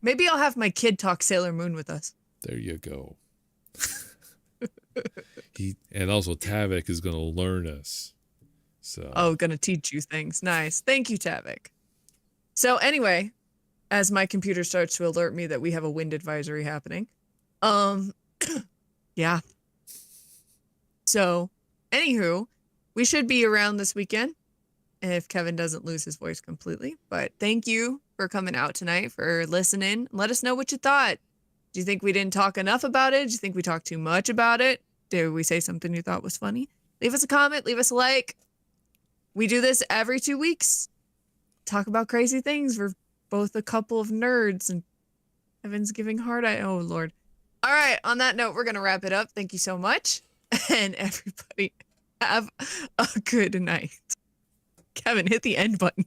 Maybe I'll have my kid talk Sailor Moon with us. There you go. And also Tavik is going to learn us. So. Oh, gonna teach you things. Nice. Thank you, Tavik. So anyway, as my computer starts to alert me that we have a wind advisory happening. Yeah. So, anywho, we should be around this weekend if Kevin doesn't lose his voice completely. But thank you for coming out tonight, for listening. Let us know what you thought. Do you think we didn't talk enough about it? Do you think we talked too much about it? Did we say something you thought was funny? Leave us a comment. Leave us a like. We do this every 2 weeks. Talk about crazy things. We're both a couple of nerds, and Kevin's giving hard eye. Oh, Lord. All right. On that note, we're going to wrap it up. Thank you so much. And everybody have a good night. Kevin, hit the end button.